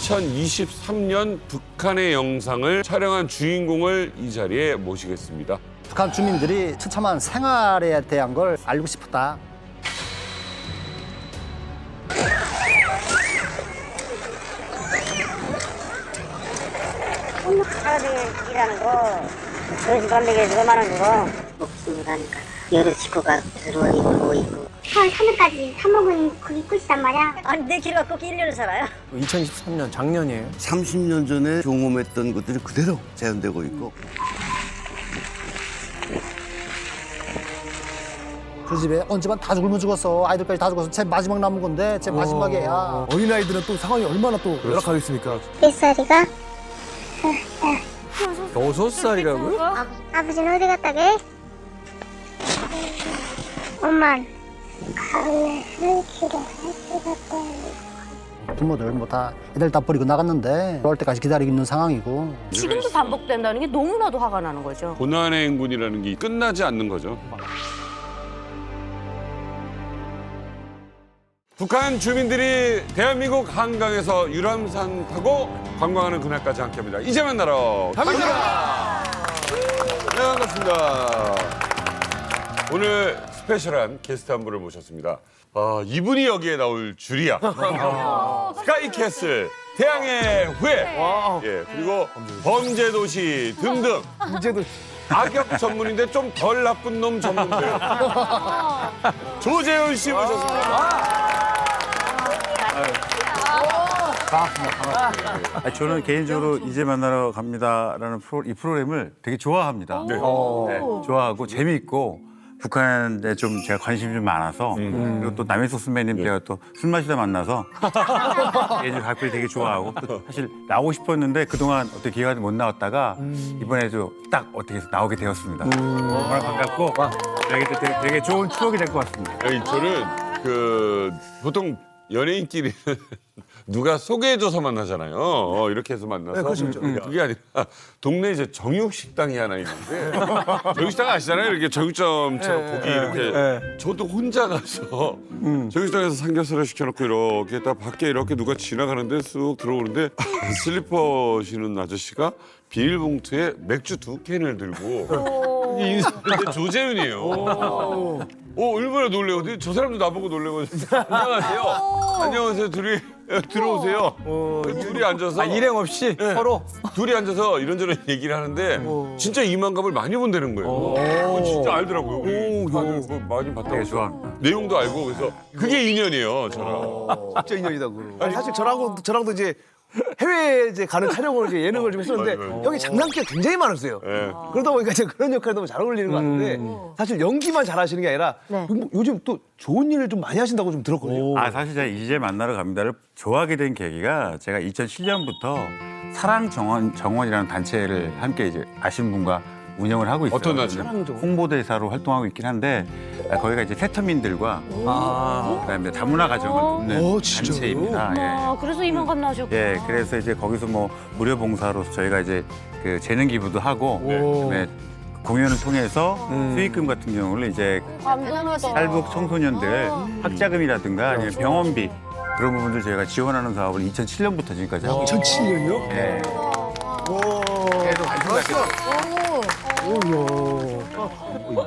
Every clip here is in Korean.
2023년 북한의 영상을 촬영한 주인공을 이 자리에 모시겠습니다. 북한 주민들이 처참한 생활에 대한 걸 알고 싶었다. 차라리라는 거, 그러지 말리게 얼마나 거. 목숨이라니까 여러 식구가 들어있고 있고. 서울 하늘까지 사먹은 그 입고 있단 말이야. 아니, 내 길 갖고 1년을 살아요? 2023년 작년이에요. 30년 전에 경험했던 것들이 그대로 재현되고 있고. 그 집에 온 집안 다 굶어 죽었어. 아이들까지 다 죽었어. 제 마지막 남은 건데 제 마지막이야. 어린아이들은 또 상황이 얼마나 또 열악하겠습니까? 몇 살이가? 6살이라고요? 아버지는 어디 갔다 게? 엄마 가을에 할퀴로 갔다. 부모들 뭐 다 애들 다 버리고 나갔는데 올 때까지 기다리고 있는 상황이고. 지금도 반복된다는 게 너무나도 화가 나는 거죠. 고난의 행군이라는 게 끝나지 않는 거죠. 북한 주민들이 대한민국 한강에서 유람선 타고 관광하는 그날까지 함께합니다. 이제 만나러 갑니다. 네, 반갑습니다. 오늘 스페셜한 게스트 한 분을 모셨습니다. 이분이 여기에 나올 줄이야. 스카이캐슬, 태양의 후예, 예, 그리고 범죄도시 등등. 악역 전문인데 좀 덜 나쁜 놈 전문 배우. 조재훈 씨 모셨습니다. 저는 개인적으로 이제 만나러 갑니다라는 이 프로그램을 되게 좋아합니다. 네. 네, 좋아하고 재미있고 북한에 좀 제가 관심이 좀 많아서 그리고 또 남해숙 선배님 제가 또 술 마시다 만나서 개인적으로 각별히 되게 좋아하고 또 사실 나오고 싶었는데 그동안 어떻게 기회가 못 나왔다가 이번에도 딱 어떻게 해서 나오게 되었습니다. 정말 반갑고 되게 좋은 추억이 될 것 같습니다. 저는 보통 연예인끼리는 누가 소개해줘서 만나잖아요. 이렇게 해서 만나서. 그게 아니라 동네에 이제 정육식당이 하나 있는데 정육식당 아시잖아요. 이렇게 정육점처럼 고기 이렇게. 저도 혼자 가서 정육식당에서 삼겹살을 시켜놓고 이렇게 딱 밖에 이렇게 누가 지나가는데 쑥 들어오는데 슬리퍼 신은 아저씨가 비닐봉투에 맥주 2캔을 들고 인사하는데 조재훈이에요. 얼마나 놀래요. 저 사람도 나보고 놀래고. 안녕하세요. 안녕하세요. 들어오세요. 둘이 앉아서. 일행 없이 서로. 둘이 앉아서 이런저런 얘기를 하는데 진짜 이만감을 많이 본다는 거예요. 진짜 알더라고요. 다들 많이 봤다고. 되게 좋아합니다. 내용도 알고 그래서 그게 인연이에요. 저랑. 진짜 인연이다 그. 아니 사실 저랑도 이제 해외 이제 가는 촬영을 이제 예능을 좀 했었는데 맞아요. 형이 장난기가 굉장히 많으세요. 네. 그러다 보니까 이제 그런 역할이 너무 잘 어울리는 것 같은데 사실 연기만 잘하시는 게 아니라 뭐 요즘 또 좋은 일을 좀 많이 하신다고 좀 들었거든요. 사실 제가 이제 만나러 갑니다를 좋아하게 된 계기가 제가 2007년부터 사랑정원이라는 단체를 함께 이제 아시는 분과 운영을 하고 있어요. 어떤 단체? 홍보대사로 활동하고 있긴 한데 거기가 이제 세터민들과 그다음에 다문화 가정을 돕는 단체입니다. 예. 그래서 이만감 나셨구나. 예, 그래서 이제 거기서 뭐 무료 봉사로서 저희가 이제 그 재능 기부도 하고 그다음에 공연을 통해서 수익금 같은 경우를 이제 탈북 청소년들 학자금이라든가 아니면 병원비 그런 부분들 저희가 지원하는 사업을 2007년부터 지금까지 하고 있습니다. 2007년요? 네. 계속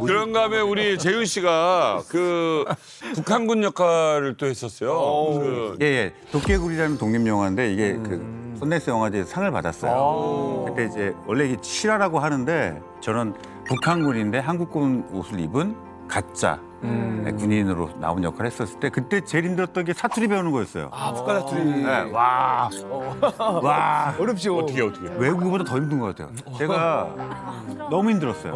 그런가 하면 우리 재훈 씨가 북한군 역할을 또 했었어요. 예. 도깨구리라는 독립영화인데 이게 그 썬댄스 영화제에서 상을 받았어요. 그때 이제 원래 이게 실화라고 하는데 저는 북한군인데 한국군 옷을 입은 가짜 군인으로 나온 역할을 했었을 때 그때 제일 힘들었던 게 사투리 배우는 거였어요. 북한 사투리. 네, 와. 어렵죠. 어떻게. 외국어보다 더 힘든 것 같아요. 제가 너무 힘들었어요.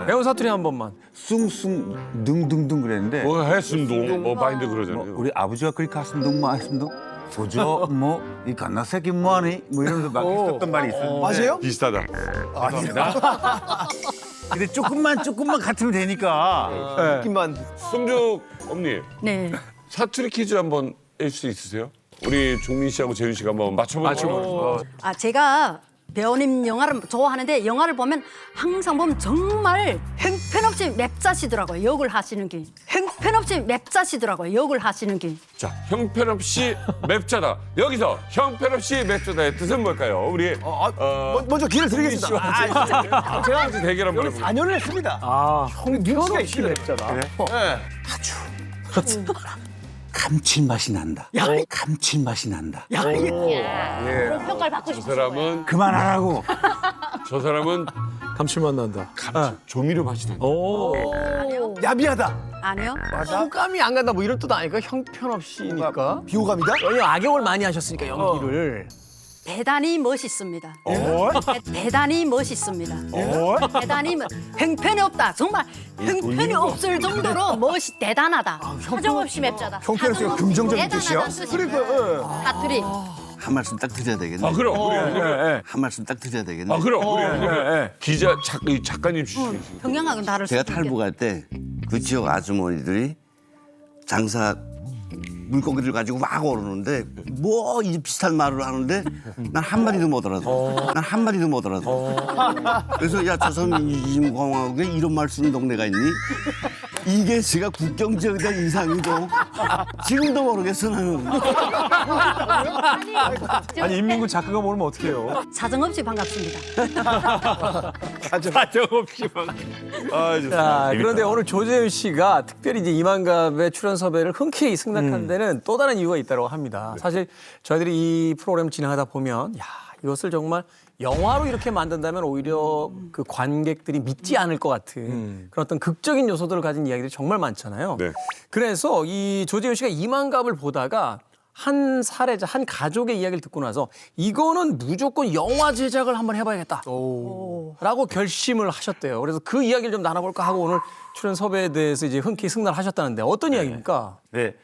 배운 사투리 한 번만. 숭숭 능등등 그랬는데 뭐 해순동 뭐 마인드 그러잖아요. 우리 아버지가 그렇게 하순동 뭐 하순동 보죠 뭐이 갓나새끼 뭐하니 뭐 이러면서 막 했었던 말이 있었는데 맞아요? 비슷하다. 근데 조금만 같으면 되니까 느낌만. 송juk 언니 네. 사투리 퀴즈 한번 할 수 있으세요? 우리 종민 씨하고 재윤 씨가 한번 맞춰보는 거예요. 제가 배우님 영화를 좋아하는데 영화를 보면 항상 보면 정말 형편없이 맵자시더라고요. 역을 하시는 게. 형편없이 맵자시더라고요. 역을 하시는 게. 자, 형편없이 맵자다. 여기서 형편없이 맵자다의 뜻은 뭘까요? 우리 먼저 기회를 드리겠습니다. 제가 같이 대결 한번 해볼게요. 4년을 했습니다. 형이 눈치가 있긴 했잖아. 감칠맛이 난다. 감칠맛이 난다. 그런 평가를 받고 저 싶은 사람은 그만하라고. 저 사람은 감칠맛 난다. 조미료 맛이 난다. 야비하다. 아니요. 호감이 안 간다 뭐 이런 뜻 아닐까? 형편없이니까. 비호감이다? 왜냐면 악역을 많이 하셨으니까 연기를. 대단히 멋있습니다. 대단히 멋있습니다. 대단히 형편이 없다. 정말 형편이 없을 정도로 대단하다. 사정없이 맵자다. 형편없이가 긍정적인 뜻이야? 대단하다는 뜻입니다. 사투리. 한 말씀 딱 드려야 되겠네. 아, 그럼. 한 말씀 딱 드려야 되겠네. 아, 그럼. 기자, 작가님 출신. 평양하고는 다를 수 제가 있는데. 탈북할 때 그 지역 아주머니들이 장사 물고기를 가지고 막 오르는데 뭐 이 비슷한 말을 하는데 난 한마디도 못 알아들어. 난 한마디도 못 알아들어. 그래서 야 조선민주주의공화국에 이런 말 쓰는 동네가 있니? 이게 제가 국경 지역에 대한 인상이죠. 지금도 모르겠어 나는. 아니 인민군 작가가 모르면 어떡해요? 사정없이 반갑습니다. 사정없이만. 아, 좋습니다. 자, 그런데 오늘 조재윤 씨가 특별히 이제 이만갑의 출연 섭외를 흔쾌히 승낙한 데는 또 다른 이유가 있다고 합니다. 사실 저희들이 이 프로그램 진행하다 보면 야, 이것을 정말 영화로 이렇게 만든다면 오히려 그 관객들이 믿지 않을 것 같은 그런 어떤 극적인 요소들을 가진 이야기들이 정말 많잖아요. 네. 그래서 이 조재윤 씨가 이만갑을 보다가 한 사례자, 한 가족의 이야기를 듣고 나서 이거는 무조건 영화 제작을 한번 해봐야겠다. 라고 결심을 하셨대요. 그래서 그 이야기를 좀 나눠볼까 하고 오늘 출연 섭외에 대해서 이제 흔쾌히 승낙을 하셨다는데 어떤 이야기입니까? 네.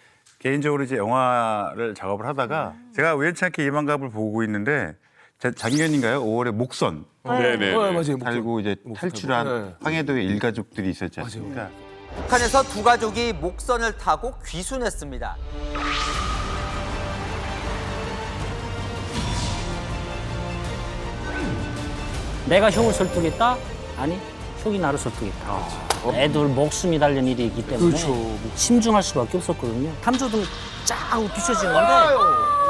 개인적으로 이제 영화를 작업을 하다가 제가 우연찮게 이만갑을 보고 있는데 작년인가요? 5월에 목선 네네. 맞아요. 살고 이제 탈출한 황해도의 일가족들이 있었지 않습니까? 북한에서 두 가족이 목선을 타고 귀순했습니다. 내가 형을 설득했다? 아니, 형이 나를 설득했다. 애들 목숨이 달린 일이 있기 때문에 심중할 수밖에 없었거든요. 감조등 쫙 비춰지는데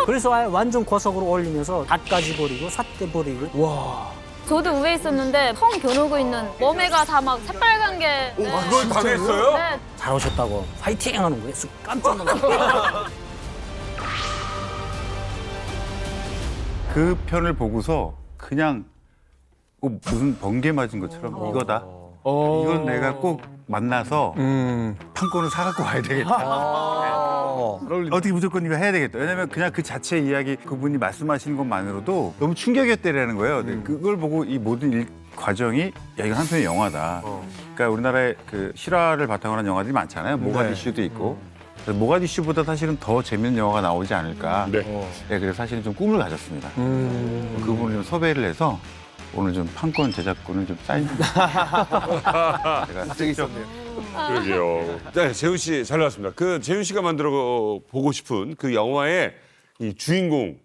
그래서 아예 완전 고속으로 올리면서 닷까지 버리고 삿대 버리고. 저도 위에 있었는데 펑 겨누고 있는 몸매가 다 막 새빨간 게. 그걸 당했어요? 네. 잘 오셨다고 파이팅 하는 거예요. 깜짝 놀랐어요. 그 편을 보고서 그냥 꼭 무슨 번개 맞은 것처럼 이거다. 이건 내가 꼭 만나서 판권을 사갖고 와야 되겠다. 어떻게 무조건 이거 해야 되겠다. 왜냐면 그냥 그 자체 이야기 그분이 말씀하시는 것만으로도 너무 충격이었다라는 거예요. 근데 그걸 보고 이 모든 과정이 야 이건 한편의 영화다. 그러니까 우리나라에 그 실화를 바탕으로 한 영화들이 많잖아요. 모가디슈도 있고. 그래서 모가디슈보다 사실은 더 재밌는 영화가 나오지 않을까. 네, 그래서 사실은 좀 꿈을 가졌습니다. 그분을 좀 섭외를 해서 오늘 좀 판권 제작권을 좀 사인. 제가 갑자기 있었네요. 그러게요. 네, 재훈 씨 잘 나왔습니다. 그 재훈 씨가 만들어 보고 싶은 그 영화의 이 주인공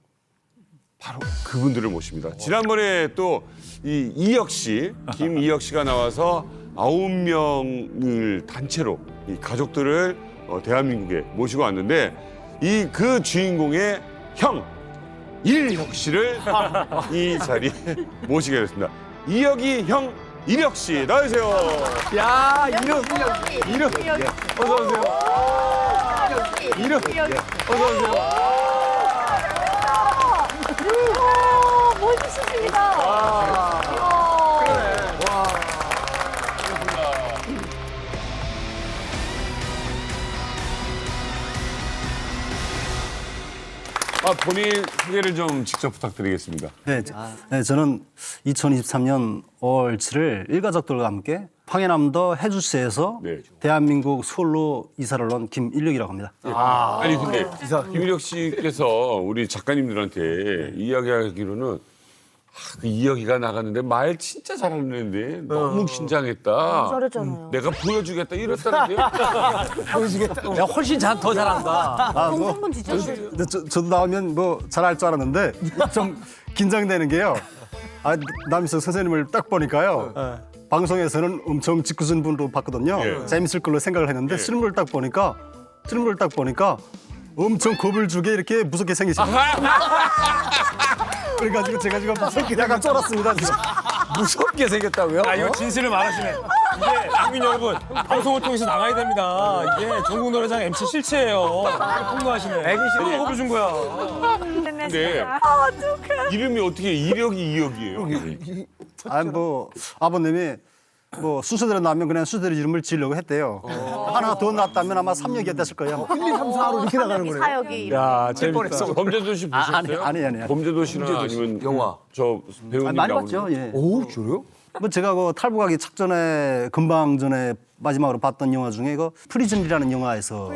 바로 그분들을 모십니다. 지난번에 또 이 이혁 씨, 김이혁 씨가 나와서 9명을 단체로 이 가족들을 대한민국에 모시고 왔는데 이 그 주인공의 형 일혁 씨를 이 자리에 모시게 됐습니다. 이혁이 형 이혁 씨 나와주세요. 야, 이름. 어서 오세요. 이름. 어서 오세요. 멋있으십니다. 본인 소개를 좀 직접 부탁드리겠습니다. 네, 저는 2023년 5월 7일 일가족들과 함께 황해남도 해주시에서 대한민국 서울로 이사를 온 김일혁이라고 합니다. 아니 근데 김일혁 씨께서 우리 작가님들한테 이야기하기로는 그 이혁이가 나갔는데 말 진짜 잘하는데 너무 긴장했다. 잘했잖아요. 내가 보여주겠다 이랬다는데요. 보여주겠다. 야, 훨씬 더 잘한다. 한번 주죠. 저도 나오면 뭐 잘할 줄 알았는데 좀 긴장되는 게요. 남희석 선생님을 딱 보니까요. 방송에서는 엄청 직구준 분으로 봤거든요. 재밌을 걸로 생각을 했는데 실물을 딱 보니까 엄청 겁을 주게 이렇게 무섭게 생기시네요. 그래가지고 제가 지금 무섭게 약간 쫄았습니다. 지금. 무섭게 생겼다고요? 아, 이거 진실을 말하시네. 이게 국민 여러분 방송을 통해서 나가야 됩니다. 이게 전국 노래장 MC 실체예요. 폭로하시네. 애기 싫어 겁을 준 거야. 근데 이름이 어떻게 이력이 이역이에요? 뭐 아버님이 뭐 수수대로 나면 그냥 수수대로 이름을 지으려고 했대요. 하나 더 낳았다면 아마 3역이 됐을 거예요. 1, 2, 3, 4로 이렇게 나가는 거네요. 사역이. 야, 재밌다. 범죄도시 보셨어요? 아니. 범죄도시나 아니면 영화 저 배우님 많이 나오는 봤죠. 예. 오, 저래요? 뭐 제가 그 탈북하기 직전에 금방 전에 마지막으로 봤던 영화 중에 이거 프리즌이라는 영화에서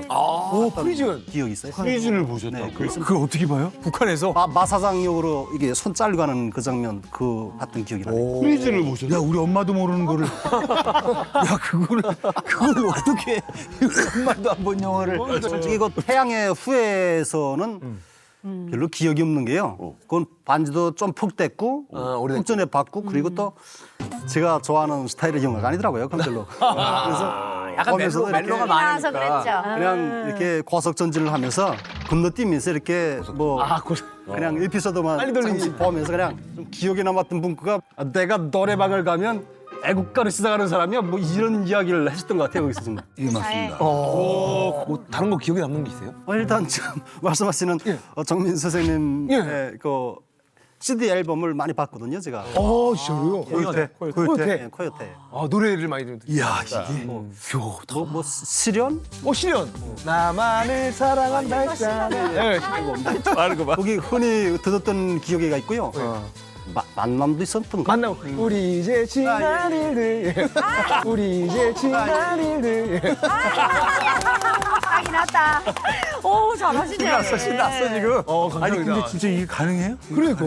오, 프리즌. 기억이 있어요. 프리즌을 보셨다고? 네, 그래서 그걸 어떻게 봐요? 북한에서? 마사장역으로 이게 손 잘고 가는 그 장면 봤던 기억이 나요. 프리즌을 보셨어요? 야, 우리 엄마도 모르는 거를. 야, 그걸 어떻게 엄마도 안 본 영화를. 솔직히 이거 태양의 후예에서는 별로 기억이 없는 게요. 그건 반지도 좀 푹 뗐고 푹 전에 봤고 그리고 또 제가 좋아하는 스타일의 영화가 아니더라고요. 그건 별로. 그래서 약간 보면서도 멜로가 이렇게 많아서 그랬죠. 그냥 이렇게 고속 전진을 하면서 건너뛰면서 이렇게 뭐 그냥 에피소드만 빨리 돌리지. 잠시 보면서 그냥 좀 기억에 남았던 문구가 내가 노래방을 가면 애국가를 시작하는 사람이야 뭐 이런 이야기를 하셨던 것 같아요. 거기서 좀. 예, 맞습니다. 뭐 다른 거 기억에 남는 게 있어요? 일단 지금 말씀하시는 정민 선생님의 그 CD 앨범을 많이 봤거든요, 제가. 진짜로요? 코요태. 아, 노래를 많이 듣는데. 이야, 이게. 뭐 실현? 실현. 나만을 사랑한다 했잖아. 거기 흔히 듣었던 기억이 있고요. 만남도 있었던 거. 만남. 우리 이제 지난 일들. 우리 이제 지난 일들. 하긴 하다. 오, 잘하시네요. 신났어 지금. 감사합니다. 아니, 근데 진짜 이게 가능해요? 그러니까.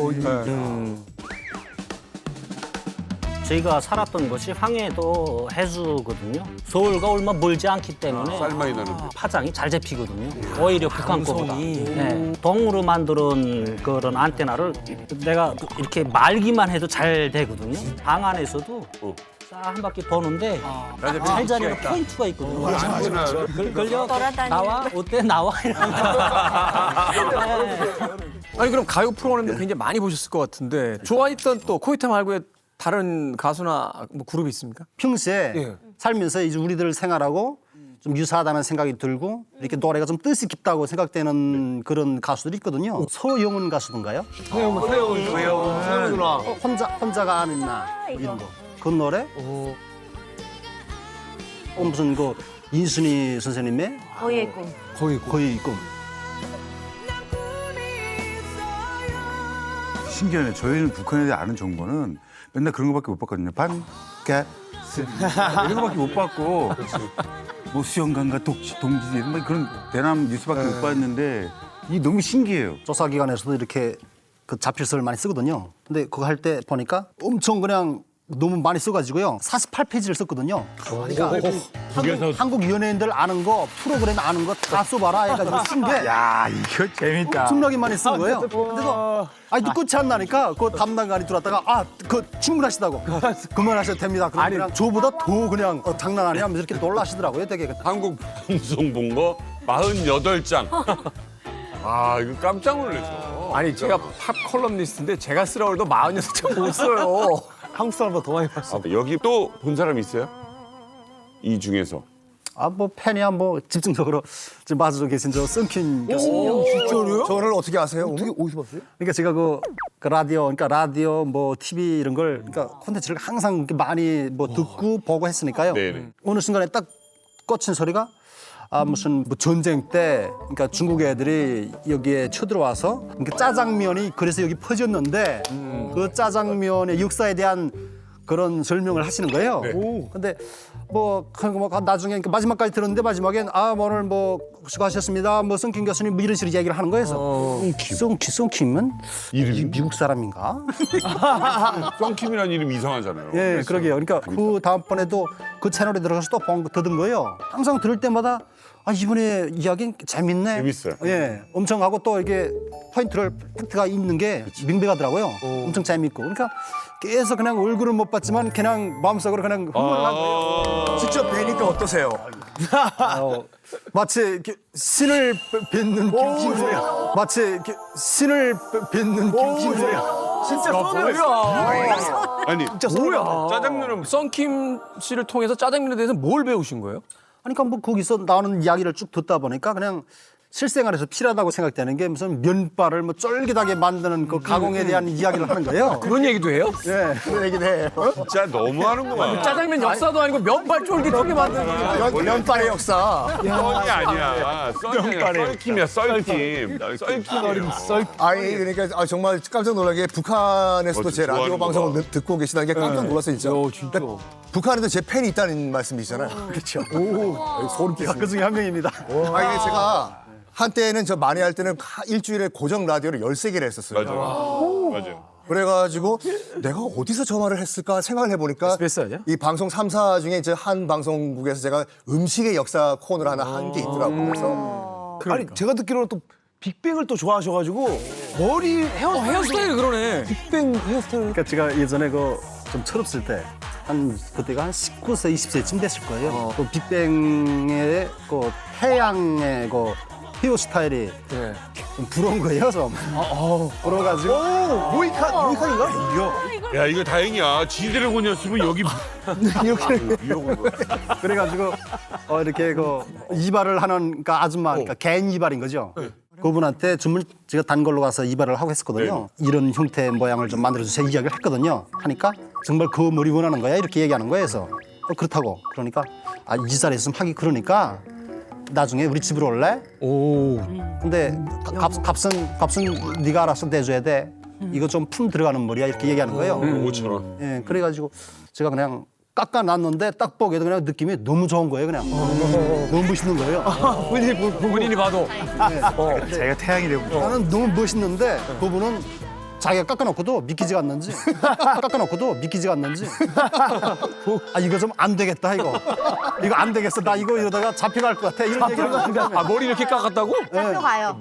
저희가 살았던 곳이 황해도 해수거든요. 서울과 얼마 멀지 않기 때문에 쌀 많이 나는 파장이 잘 잡히거든요. 오히려 북한 거보다. 네, 동으로 만든 그런 안테나를 내가 이렇게 말기만 해도 잘 되거든요. 방 안에서도 싹 한 바퀴 도는데 잘 자리는 포인트가 있거든요. 걸려 나와 어때 나와 아니 그럼 가요 프로그램도 굉장히 많이 보셨을 것 같은데 좋아했던 또 코요태 말고의 다른 가수나 뭐 그룹이 있습니까? 평소에 살면서 이제 우리들 생활하고 좀 유사하다는 생각이 들고 이렇게 노래가 좀 뜻이 깊다고 생각되는 그런 가수들이 있거든요. 서영은 가수던가요? 서영은 누나. 혼자가 아는 나 이런 거. 그 노래? 무슨 그 인순이 선생님의 거의 꿈. 거의 꿈. 신기하네. 저희는 북한에 대해 아는 정보는 맨날 그런 거밖에 못 봤거든요. 반가스 이런 거밖에 못 봤고 뭐 수영강과 동지들 뭐 그런 대남 뉴스밖에 못 봤는데 이게 너무 신기해요. 조사기관에서도 이렇게 그 자필서를 많이 쓰거든요. 근데 그거 할 때 보니까 엄청 그냥 너무 많이 써가지고요. 48페이지를 썼거든요. 그러니까 한국 연예인들 아는 거, 프로그램 아는 거 다 써봐라 해가지고 쓴 게. 야, 이거 재밌다. 엄청나게 많이 쓴 거예요. 그래서 끝이 안 나니까 그 담당관이 들어왔다가 충분하시다고 그만하셔도 됩니다. 그냥 저보다 더 그냥 장난 아니야 하면서 이렇게 놀라시더라고요. 되게. 한국 방송 본 거 48장. 이거 깜짝 놀랐어. 아니 제가 팝 컬럼니스트인데 제가 쓰라고 해도 46장 못 써요. 한국 사람보다 더 많이 봤어. 여기 또 본 사람 있어요? 이 중에서? 뭐 팬이야 뭐 집중적으로 지금 마주로 계신 저 썬킨 교수님. 진짜로요? 저를 어떻게 아세요? 어디서 봤어요? 그러니까 제가 그 라디오 뭐 TV 이런 걸 그러니까 콘텐츠를 항상 이렇게 많이 뭐 듣고 보고 했으니까요. 네네. 어느 순간에 딱 꽂힌 소리가 무슨 뭐 전쟁 때 그러니까 중국 애들이 여기에 쳐들어와서 그러니까 짜장면이 그래서 여기 퍼졌는데 그 짜장면의 역사에 대한 그런 설명을 하시는 거예요. 근데 뭐 나중에 그러니까 마지막까지 들었는데 마지막엔 오늘 뭐 수고하셨습니다. 뭐 썬킴 교수님 뭐 이런 식으로 이야기를 하는 거예요. 썬킴은 이름이 미국 사람인가? 썬킴이라는 이름 이상하잖아요. 예, 그러게요. 그러니까 그 다음번에도 그 채널에 들어가서 또 듣은 거예요. 항상 들을 때마다 아 이번에 이야기는 재밌네. 재밌어요. 예, 엄청 하고 또 이게 팩트가 있는 게 민백하더라고요. 엄청 재밌고. 그러니까 계속 그냥 얼굴은 못 봤지만 그냥 마음속으로 그냥 흥분을 한 거예요. 직접 뵈니까 어떠세요? 마치 이렇게 신을 뵙는 기분이에요. 마치 이렇게 신을 뵙는 기분이에요. 진짜 뭐야? 아니 진짜 뭐야? 짜장면은 썬킴 씨를 통해서 짜장면에 대해서 뭘 배우신 거예요? 아니, 그러니까 뭐 거기서 나오는 이야기를 쭉 듣다 보니까 그냥 실생활에서 필요하다고 생각되는 게 무슨 면발을 뭐 쫄깃하게 만드는 그 가공에 대한 이야기를 하는 거예요. 그런 얘기도 해요? 예, 그런 얘기도 해요. 진짜 너무하는구만. 짜장면 역사도 아니고 면발 쫄깃하게 만드는 거. 면발의 역사. 썰이 아니야. 썰킴이야, 썰킴. 썰킴. 아니 그러니까 정말 깜짝 놀라게 북한에서도 제 라디오 좋아하는 방송을 거다. 듣고 계시다는 게 깜짝 놀랐어요 진짜. 진짜. 그러니까 북한에도 제 팬이 있다는 말씀이시잖아요. 그렇죠. 소름 끼쳐. 그 중에 한 명입니다. 아 이게 제가 한때는 저 만회할 때는 일주일에 고정 라디오를 13개를 했었어요. 맞아요. 그래가지고 내가 어디서 저 말을 했을까 생각을 해보니까 SBS 아니야? 이 방송 3사 중에 이제 한 방송국에서 제가 음식의 역사 코너를 하나 한 게 있더라고요. 그래서 아니 제가 듣기로는 또 빅뱅을 또 좋아하셔가지고 머리 헤어스타일이 그러네. 빅뱅 헤어스타일. 그러니까 제가 예전에 그 좀 철없을 때 그때가 한 19세, 20세쯤 됐을 거예요. 그 빅뱅의 그 태양의 그 헤어스타일이 좀 부러운 거예요, 좀. 부러워가지고. 모이칸인가? 야 이거 다행이야. 지드래곤이었으면 여기 그래가지고 이렇게 그 이발을 하는 그러니까 아줌마, 그러니까 개인 이발인 거죠. 그분한테 주문 제가 단 걸로 가서 이발을 하고 했었거든요. 이런 형태의 모양을 좀 만들어주세요 이야기를 했거든요. 하니까 정말 그 머리 원하는 거야 이렇게 얘기하는 거예요. 그래서 그렇다고 그러니까 이 자리에 있으면 하기 그러니까 나중에 우리 집으로 올래? 근데 값은 네가 알아서 내줘야 돼. 이거 좀 품 들어가는 머리야 이렇게 얘기하는 거예요. 5,000원. 예, 그래가지고 제가 그냥 깎아놨는데 딱 보기에도 그냥 느낌이 너무 좋은 거예요, 그냥. 너무 멋있는 거예요. 본인이 봐도. 자기가 태양이 되고 나는 너무 멋있는데 그분은 자기가 깎아놓고도 믿기지가 않는지 이거 좀 안 되겠다 이거 안 되겠어 나 이거 이러다가 잡혀갈 것 같아 이런 얘기를 아 머리 이렇게 깎았다고? 잡혀가요.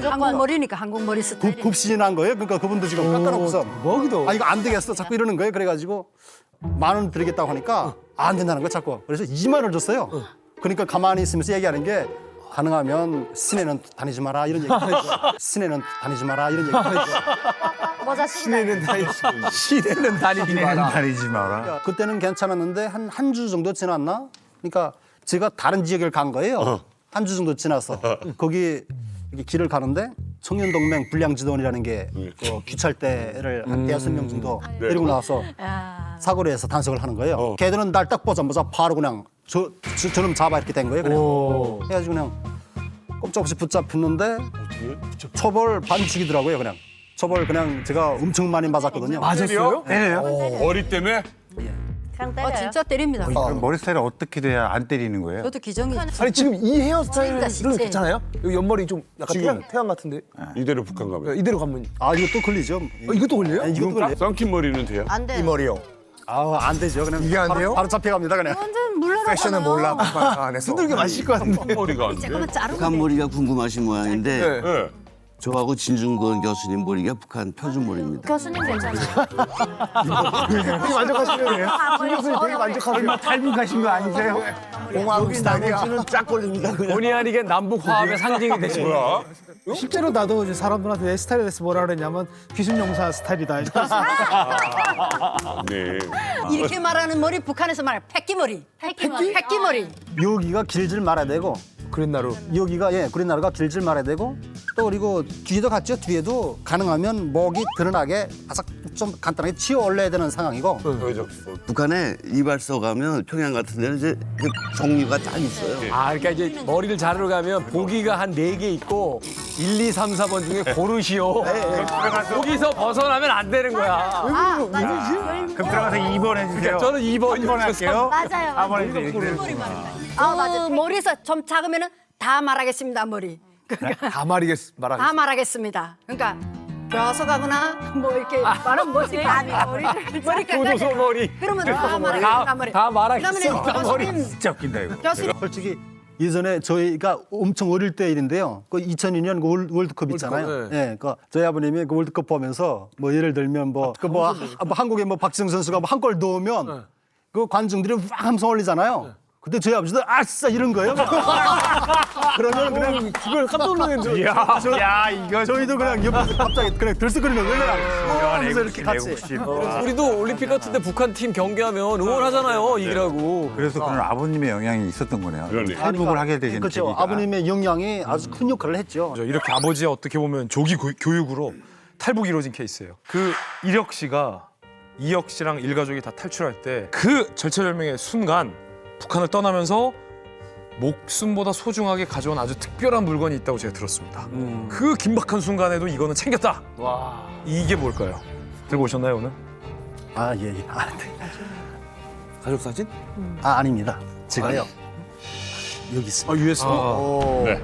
한국 머리니까 한국 머리 스타일. 굽신이 난 거예요. 그러니까 그분도 지금 깎아놓고서 이거 안 되겠어 자꾸 이러는 거예요. 그래가지고 10,000원 드리겠다고 하니까 안 된다는 거예요 자꾸. 그래서 20,000원 줬어요. 그러니까 가만히 있으면서 얘기하는 게 가능하면 시내는 다니지 마라 이런 얘기 하죠. 시내는 다니지 마라 이런 얘기 하죠. 모자 쓰고 다니지. 시대는 다니지 마라. 다니지 마라. 그때는 괜찮았는데 한 주 정도 지났나? 그러니까 제가 다른 지역을 간 거예요. 한 주 정도 지나서 거기 이렇게 길을 가는데 청년동맹 불량지도원이라는 게 그 귀찰대를 한 5명 정도 데리고 나와서 사거리에서 단속을 하는 거예요. 걔들은 날 딱 보자마자 바로 그냥 저놈 잡아 이렇게 된 거예요. 그냥. 해가지고 그냥 꼼짝없이 붙잡혔는데 처벌 반칙이더라고요. 그냥 처벌 그냥 제가 엄청 많이 맞았거든요. 맞았어요? 머리 때문에? 그냥 때려요. 진짜 때립니다. 그럼 머리 스타일이 어떻게 돼야 안 때리는 거예요? 저도 기정이. 아니 지금 이 헤어스타일은 진짜. 괜찮아요? 여기 옆머리 좀 약간 태양 같은데 이대로 북한 가면. 이대로 가면 이것도 걸리죠. 이것도 걸려요? 이것도 걸려요. 썬킴 머리는 돼요? 안 돼요. 이 머리요. 안 되죠. 그냥 이게 안 돼요? 바로 잡혀갑니다. 그냥. 완전 물러나잖아요. 패션은 몰라 안에서 흔들게 마실 것 같은데. 머리가 안 돼. 잠깐만 자르고. 북한 머리가 궁금하신 모양인데 네. 저하고 진중권 교수님 머리가 북한 표준 머리입니다. 교수님 괜찮아요. 되게 만족하시네요. 김 교수님 되게 만족하세요. 탈북 가신 거 아니세요? 공화국 스타일이야. 쫙 걸립니다. 본의 아니게 남북 화합의 상징이 되신 거야. 뭐야? 실제로 나도 이제 사람들한테 내 스타일에 대해서 뭐라 그랬냐면 귀순용사 스타일이다. 네. 이렇게 말하는 머리 북한에서 말해 패끼머리. 패끼머리. 여기가 길질 말아야 되고 그린나루. 여기가 그린나루가 길질 말아야 되고 또 그리고 뒤에도 같죠. 뒤에도 가능하면 목이 드러나게 바삭 좀 간단하게 치어 올려야 되는 상황이고. 북한에 이발소 가면 평양 같은 데는 이제 그 종류가 딱 있어요. 그러니까 이제 머리를 자르러 가면 보기가 한 4개 있고 1, 2, 3, 4번 중에 고르시오. 거기서 벗어나면 안 되는 거야. 그럼 들어가서 2번 해주세요. 저는 2번 할게요. 맞아요. 4번 해주세요. 맞아. 머리에서 좀 작으면은 다 말하겠습니다 머리. 다 말하겠습니다. 다 말하겠습니다. 그러니까 교화소 가거나 뭐 이렇게 말은 뭐지 감이 머리까지 교도소 머리. 그러면 다 말하기 다 말하기 그러면 머리. 진짜 웃긴다 이거. 교수님 솔직히 예전에 저희가 엄청 어릴 때 일인데요. 그 2002년 그 월드컵 있잖아요. 월드컵, 예, 그 저희 아버님이 그 월드컵 보면서 뭐 예를 들면 뭐 한국에 뭐 박지성 선수가 한 골 넣으면 그 관중들이 막 함성 올리잖아요. 그때 저희 아버지도 아싸 이런 거예요. 그러면 그냥 그걸 깜짝 놀라는 야, 이거 저희도 그냥 옆에서 갑자기 그냥 들썩거리는 거예요. 그래서 이렇게 같이. 우리도 올림픽 같은데 북한 팀 경기하면 응원하잖아요. 이기라고. 그래서 그런 아버님의 영향이 있었던 거네요. 그러네. 탈북을 하게 되신 그렇죠. 계기가. 아버님의 영향이 아주 큰 역할을 했죠. 이렇게 아버지의 어떻게 보면 조기 교육으로 탈북이 이루어진 케이스예요. 그 이력 씨가 이혁 씨랑 일가족이 다 탈출할 때 그 절체절명의 순간 북한을 떠나면서 목숨보다 소중하게 가져온 아주 특별한 물건이 있다고 제가 들었습니다. 그 긴박한 순간에도 이거는 챙겼다. 와. 이게 뭘까요? 들고 오셨나요 오늘? 아, 예, 예. 아, 네. 가족 사진? 아, 아닙니다. 제가요. 여기 있습니다. 아, USB? 네.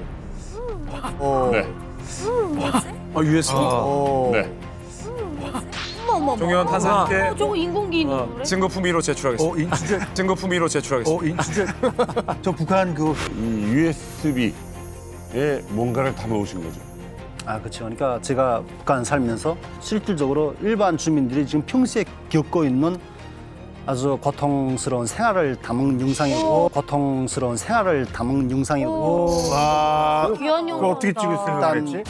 네. 아, USB? 네. 어머. 종현 판사님께 저거 인공기능으로. 증거 품위로 제출하겠습니다. 진짜. 증거 품위로 제출하겠습니다. 진짜. 저 북한 그 이 USB에 뭔가를 담아오신 거죠. 아, 그렇죠. 그러니까 제가 북한 살면서 실질적으로 일반 주민들이 지금 평소에 겪고 있는 아주 고통스러운 생활을 담은 영상이고 고통스러운 생활을 담은 영상이고 와. 귀한 그거 어떻게 찍을 생각을 했지?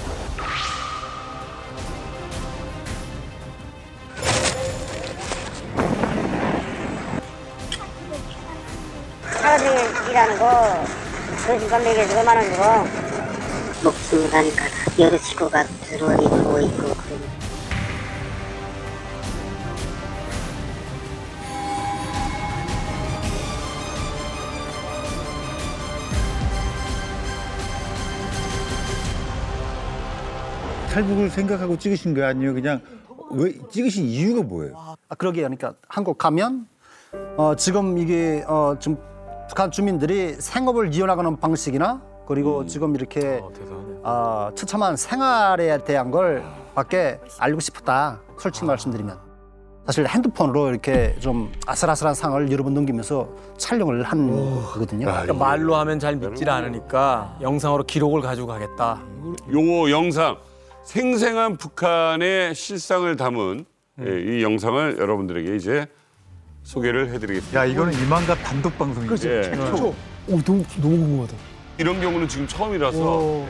하루 종일 일하는 거, 점심밥 먹여주고 말아주고. 목숨을 가니까 여러 식구가 들어오고 있고 탈북을 생각하고 찍으신 거예요? 아니면 그냥 왜 찍으신 이유가 뭐예요? 아, 그러게요. 그러니까 한국 가면 지금 이게 좀 북한 주민들이 생업을 이어나가는 방식이나 그리고 지금 이렇게 처참한 생활에 대한 걸 밖에 알고 싶었다. 솔직히 말씀드리면 사실 핸드폰으로 이렇게 좀 아슬아슬한 상황을 여러 번 넘기면서 촬영을 한 거거든요. 그러니까 말로 하면 잘 믿질 않으니까 영상으로 기록을 가지고 가겠다. 요 영상 생생한 북한의 실상을 담은 이 영상을 여러분들에게 이제 소개를 해드리겠습니다. 야, 이거는 이만갑 단독 방송이죠. 예. 그렇죠. 오, 너무 궁금하다. 이런 경우는 지금 처음이라서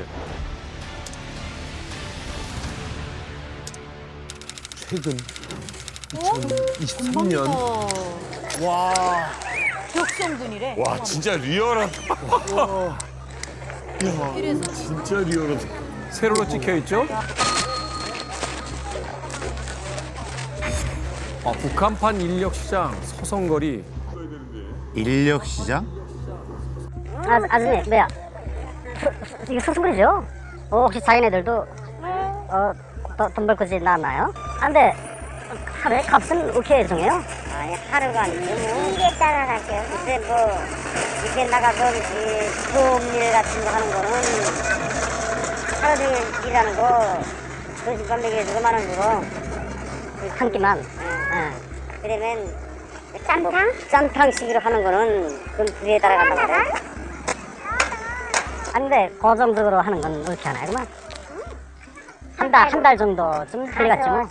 최근 2023년. 와 격성군이래. 와 진짜 리얼하다. 진짜 리얼하다. 세로로 찍혀 있죠? 북한판 인력시장 서성거리. 인력시장? 아줌마, 뭐야? 이게 소승거리죠? 혹시 자기네들도 돈 벌 것이 나왔나요? 안 돼. 하루에 값은 어떻게 정해요? 아니, 하루가 아니고 이게 따라갈게요. 이제 뭐 이렇게 나가서 수업일 같은 거 하는 거는 하루 종일 일하는 거 점심밥 먹여주고 말아주고 한 끼만. 그러면 짬탕식으로 하는 거는 그건 뒤에 따라간단 말이야. 안 돼. 고정적으로 하는 건 어떻게 하나요? 그만. 한 달 정도 좀 걸려갔지 뭐.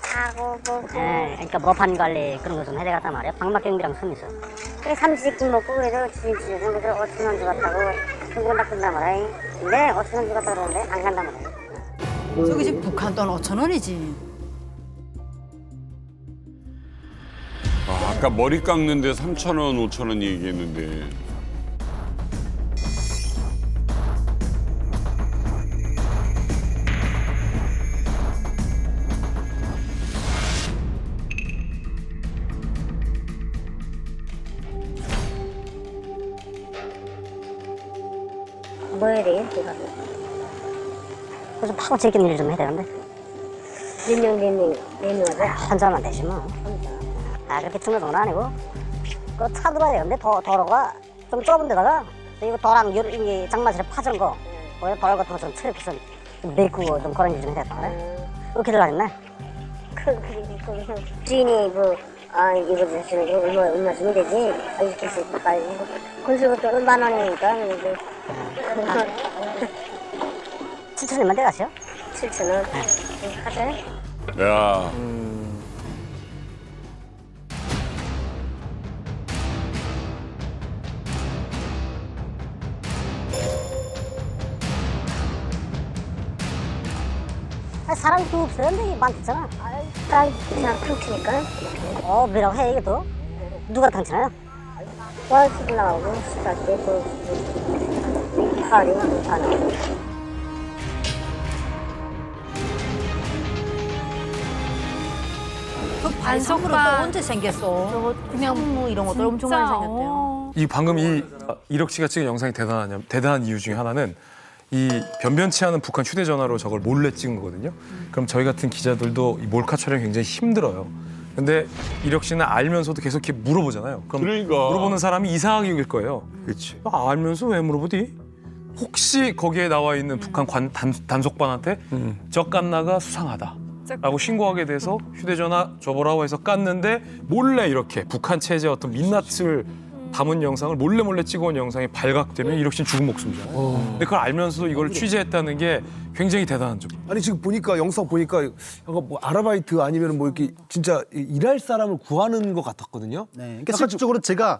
그러니까 모판 관리 그런 거 좀 해야 되겠단 말이야. 방막 경비랑 손 있어. 그래 30분 먹고 그래도 지금 그래도 5천 원 주겠다고 그건 딱 끝난 말이야. 근데 5천 원 주겠다 그러는데 안 간단 말이야. 저기 지금 북한 돈 5,000원이지. 아까 머리 깎는데 3,000원, 5,000원 얘기했는데. 뭐 해야 돼? 이거 좀 파고 제끼는 일 좀 해야 되는데. 몇 명하자? 한 사람만 되지 뭐. 그렇게 중요한 건 아니고 그 차 들어야 되는데 도로가 좀 좁은 데다가 이거 도랑 이 장마실에 파진 거 거기다 도로 같은 거 좀 처리해서 메꾸고 좀 그런 일 좀 해야 되겠다. 어떻게 들어가겠나? 주인이 뭐, 이거 주시는 거 얼마 주면 되지? 이렇게 해서 빨리. 건설부터 10,000원이니까. 7,000원만 돼가시오? 7,000원. 하자. 야. 사람이 또 없어요. 근데 많잖아. 사람이 그냥 탕치니까. 뭐라고 해, 이게 또? 누가 탕치나요? 월수도 나오고, 식사 때 또, 파리, 다 나오고. 그 반성으로 또 언제 생겼어? 저거 그냥 뭐 이런 것들 엄청 진짜, 많이 생겼대요. 이 방금 이 이력 씨가 찍은 영상이 대단한 이유 중에 하나는 이 변변치 않은 북한 휴대전화로 저걸 몰래 찍은 거거든요. 그럼 저희 같은 기자들도 이 몰카 촬영이 굉장히 힘들어요. 근데 이력 씨는 알면서도 계속 이렇게 물어보잖아요. 그럼 그러니까. 물어보는 사람이 이상하게 여길 거예요. 그렇지. 알면서 왜 물어보디? 혹시 거기에 나와 있는 북한 단속반한테 저 깐나가 수상하다. 라고 신고하게 돼서 휴대전화 줘보라고 해서 깠는데 몰래 이렇게 북한 체제 어떤 민낯을 담은 영상을 몰래 찍어온 영상이 발각되면 이력 씨는 죽은 목숨이잖아요. 근데 그걸 알면서도 이걸 취재했다는 게 굉장히 대단한 점. 아니 지금 보니까 영상 보니까 약간 뭐 아르바이트 아니면 뭐 이렇게 진짜 일할 사람을 구하는 것 같았거든요. 네. 그러니까 실질적으로 제가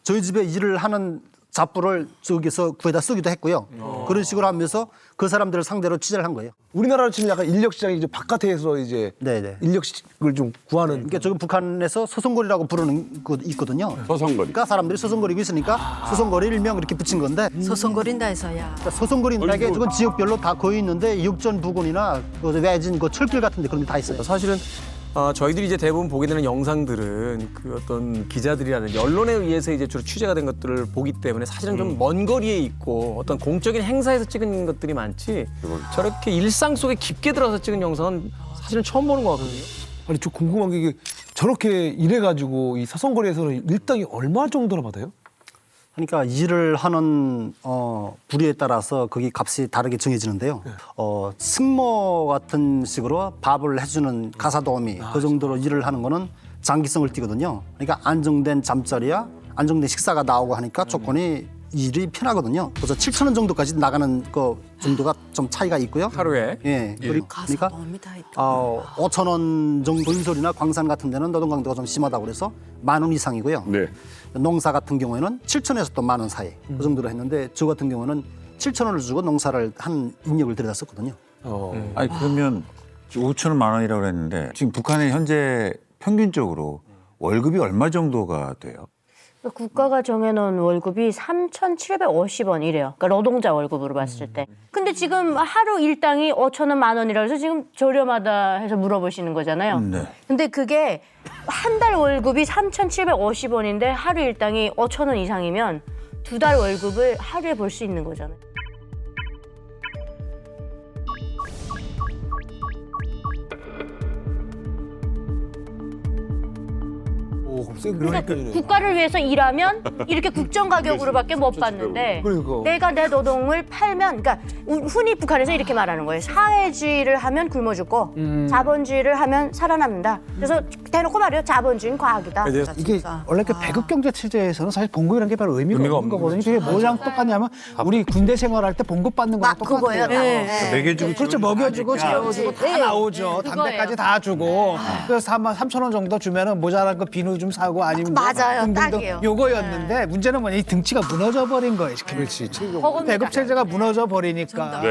저희 집에 일을 하는 잡부를 저기서 구해다 쓰기도 했고요. 그런 식으로 하면서 그 사람들을 상대로 취재를 한 거예요. 우리나라로 치면 약간 인력 시장이 이제 바깥에서 이제 인력을 좀 구하는. 그러니까 저기 북한에서 소송거리라고 부르는 거 있거든요. 소송거리. 그러니까 사람들이 소송거리고 있으니까 소송거리 일명 이렇게 붙인 건데. 소송거린다 해서야. 그러니까 소송거린다는 게 이건 지역별로 다 거의 있는데 육전 부근이나 외진 그 철길 같은데 그런 데 다 있어요. 사실은 저희들이 이제 대부분 보게 되는 영상들은 그 어떤 기자들이라든지 언론에 의해서 이제 주로 취재가 된 것들을 보기 때문에 사실은 좀 먼 거리에 있고 어떤 공적인 행사에서 찍은 것들이 많지 저렇게 일상 속에 깊게 들어서 찍은 영상은 사실은 처음 보는 것 같거든요. 아니 저 궁금한 게 이게 저렇게 일해가지고 이 사성거리에서는 일당이 얼마 정도나 받아요? 그러니까 일을 하는 부류에 따라서 거기 값이 다르게 정해지는데요. 승모 같은 식으로 밥을 해주는 가사도우미 그 정도로 일을 하는 거는 장기성을 띠거든요. 그러니까 안정된 잠자리야 안정된 식사가 나오고 하니까 조건이 일이 편하거든요. 그래서 7,000원 정도까지 나가는 그 정도가 좀 차이가 있고요. 하루에? 예. 그러니까 5,000원 정도 건설이나 광산 같은 데는 노동 강도가 좀 심하다고 그래서 10,000원 이상이고요. 네. 농사 같은 경우에는 7,000원에서 또 10,000원 사이 그 정도로 했는데 저 같은 경우는 7,000원을 주고 농사를 한 인력을 들여다 썼거든요. 아니 그러면 5,000원 10,000원이라고 했는데 지금 북한의 현재 평균적으로 월급이 얼마 정도가 돼요? 국가가 정해놓은 월급이 3,750원이래요. 그러니까 노동자 월급으로 봤을 때. 근데 지금 하루 일당이 5,000원, 10,000원이라 해서 지금 저렴하다 해서 물어보시는 거잖아요. 네. 근데 그게 한 달 월급이 3,750원인데 하루 일당이 5,000원 이상이면 2달 월급을 하루에 벌 수 있는 거잖아요. 그러니까 국가를 위해서 일하면 이렇게 국정 가격으로밖에 못 받는데 내가 내 노동을 팔면 그러니까 흔히 북한에서 이렇게 말하는 거예요. 사회주의를 하면 굶어 죽고 자본주의를 하면 살아남는다. 그래서 대놓고 말해요. 자본주의는 과학이다. 이게 원래 그 배급 경제 체제에서는 사실 봉급이라는 게 별로 의미가 없는 거거든요. 그게 뭐랑 똑같냐면 우리 군대 생활할 때 봉급 받는 거랑 똑같아요. 먹여주고 그렇죠. 먹여주고 재워주고 다 나오죠. 담배까지 다 주고 그래서 3,000원 정도 주면은 모자란 거 비누 좀 사고 아니면 맞아요. 등등등 딱이에요. 요거였는데 문제는 뭐냐 이 등치가 무너져 버린 거예요. 그렇지. 배급 체제가 무너져 버리니까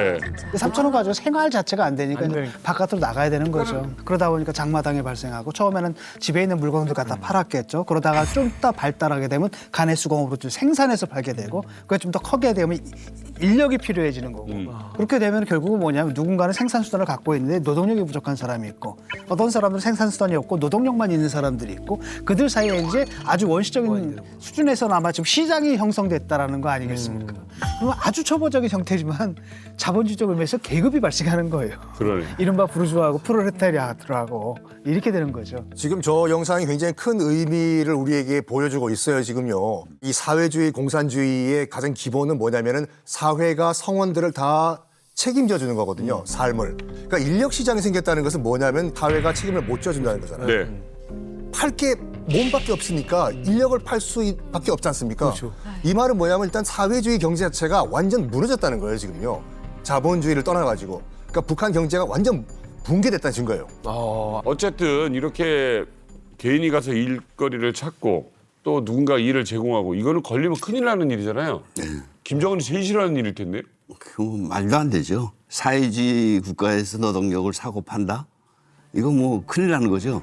3,000원 가지고 생활 자체가 안 되니까 바깥으로 나가야 되는 거죠. 그러다 보니까 장마당이 발생하고 처음에는 집에 있는 물건들 갖다 팔았겠죠. 그러다가 좀 더 발달하게 되면 간의 수공업으로 좀 생산해서 팔게 되고 그게 좀 더 크게 되면 인력이 필요해지는 거고 그렇게 되면 결국은 뭐냐면 누군가는 생산 수단을 갖고 있는데 노동력이 부족한 사람이 있고 어떤 사람들은 생산 수단이 없고 노동력만 있는 사람들이 있고 그들 사이에 이제 아주 원시적인 수준에서는 아마 지금 시장이 형성됐다라는 거 아니겠습니까? 그러면 아주 초보적인 형태지만 자본주의적 의미에서 계급이 발생하는 거예요. 그러네. 이른바 부르주아하고 프롤레타리아트하고 이렇게 되는 거죠. 지금 저 영상이 굉장히 큰 의미를 우리에게 보여주고 있어요. 지금요. 이 사회주의 공산주의의 가장 기본은 뭐냐면은 사회가 성원들을 다 책임져 주는 거거든요. 삶을. 그러니까 인력 시장이 생겼다는 것은 뭐냐면 사회가 책임을 못 져준다는 거잖아요. 네. 팔 게 몸밖에 없으니까 인력을 팔 수밖에 없지 않습니까? 그렇죠. 이 말은 뭐냐면 일단 사회주의 경제 자체가 완전 무너졌다는 거예요, 지금요. 자본주의를 떠나가지고. 그러니까 북한 경제가 완전 붕괴됐다는 증거예요. 어쨌든 이렇게 개인이 가서 일거리를 찾고 또 누군가 일을 제공하고 이거는 걸리면 큰일 나는 일이잖아요. 김정은이 제일 싫어하는 일일 텐데. 그건 말도 안 되죠. 사회주의 국가에서 노동력을 사고 판다? 이거 뭐 큰일 나는 거죠.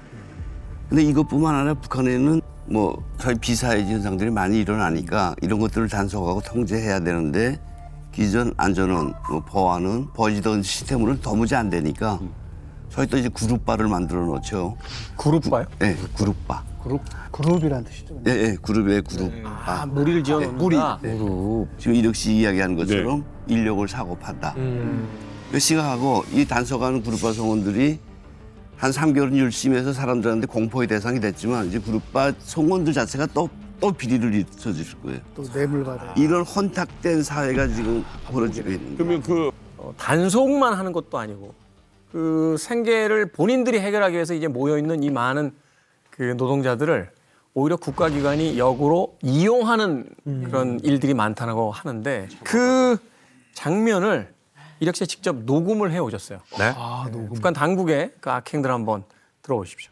근데 이것뿐만 아니라 북한에는 뭐 저희 비사회주의 현상들이 많이 일어나니까 이런 것들을 단속하고 통제해야 되는데 기존 안전원, 뭐 보안은 버지던 시스템으로는 도무지 안 되니까 저희 또 이제 그룹바를 만들어 놓죠. 그룹바요? 네, 그룹바. 그룹이라는 뜻이죠. 예, 네, 그룹의 그룹바. 무리를 지어 놓는다. 무리. 그룹. 지금 이력 씨 이야기하는 것처럼 인력을 사고 판다. 시각하고 이 단속하는 그룹바 성원들이 한 3개월은 열심히 해서 사람들한테 공포의 대상이 됐지만 이제 그룹바 성원들 자체가 또 비리를 일으켜줄 거예요. 또 뇌물 받아. 이런 혼탁된 사회가 지금 벌어지고 있는 거예요. 그러면 단속만 하는 것도 아니고 그 생계를 본인들이 해결하기 위해서 이제 모여 있는 이 많은 그 노동자들을 오히려 국가기관이 역으로 이용하는 그런 일들이 많다고 하는데 그 장면을 이력 씨가 직접 녹음을 해 오셨어요. 네? 북한 당국의 그 악행들 한번 들어보십시오.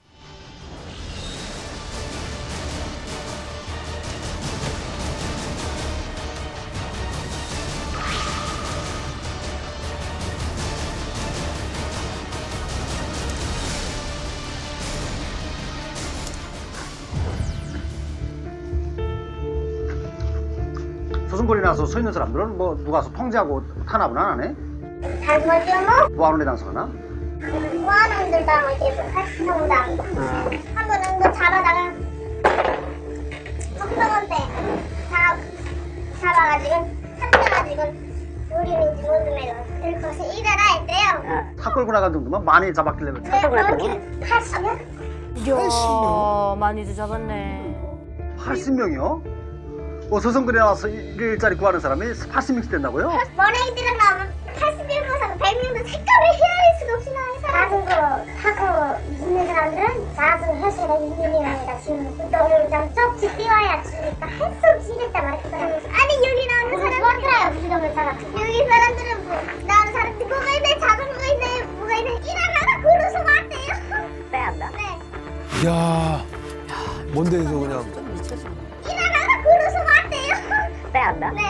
소송거리 나서 서 있는 사람들은 뭐 누가 와서 통제하고 탄압은 안 하네? 잘못이 뭐? 뭐하는 애 단속하나? 뭐하는 다 이렇게 하시는다. 한 번은 뭐 잡아다가 적성한테 잡아가지고 삼켜가지고 우리는 모둠에도 들고서 일하라 했대요. 차 끌고 나간 정도면 많이 잡았길래 네, 그렇게 80년? 이야, 많이도 잡았네. 80명이요? 서성거리 나와서 일자리 구하는 사람이 80명씩 된다고요? 머랭이들은 나오면 81명에서 100명도 색깔을 헤아릴 수도 없이 나와요. 자전거 타고 있는 사람들은 자전 혈세가 2년이랍니다. 지금 너를 쪽 뛰어야 지니까 할 수 없이 이랬단 말이야. 아니 여기 나오는 사람들은 부정을 살아. 여기 사람들은 뭐 나오는 사람들 뭐가 있네, 자전거가 있네, 뭐가 있네. 일하다가 걸어서 왔대요. 빼앗다. 네. 이야, 먼 데에서 그냥. 일하다가 걸어서 왔대요. 빼앗다? 네.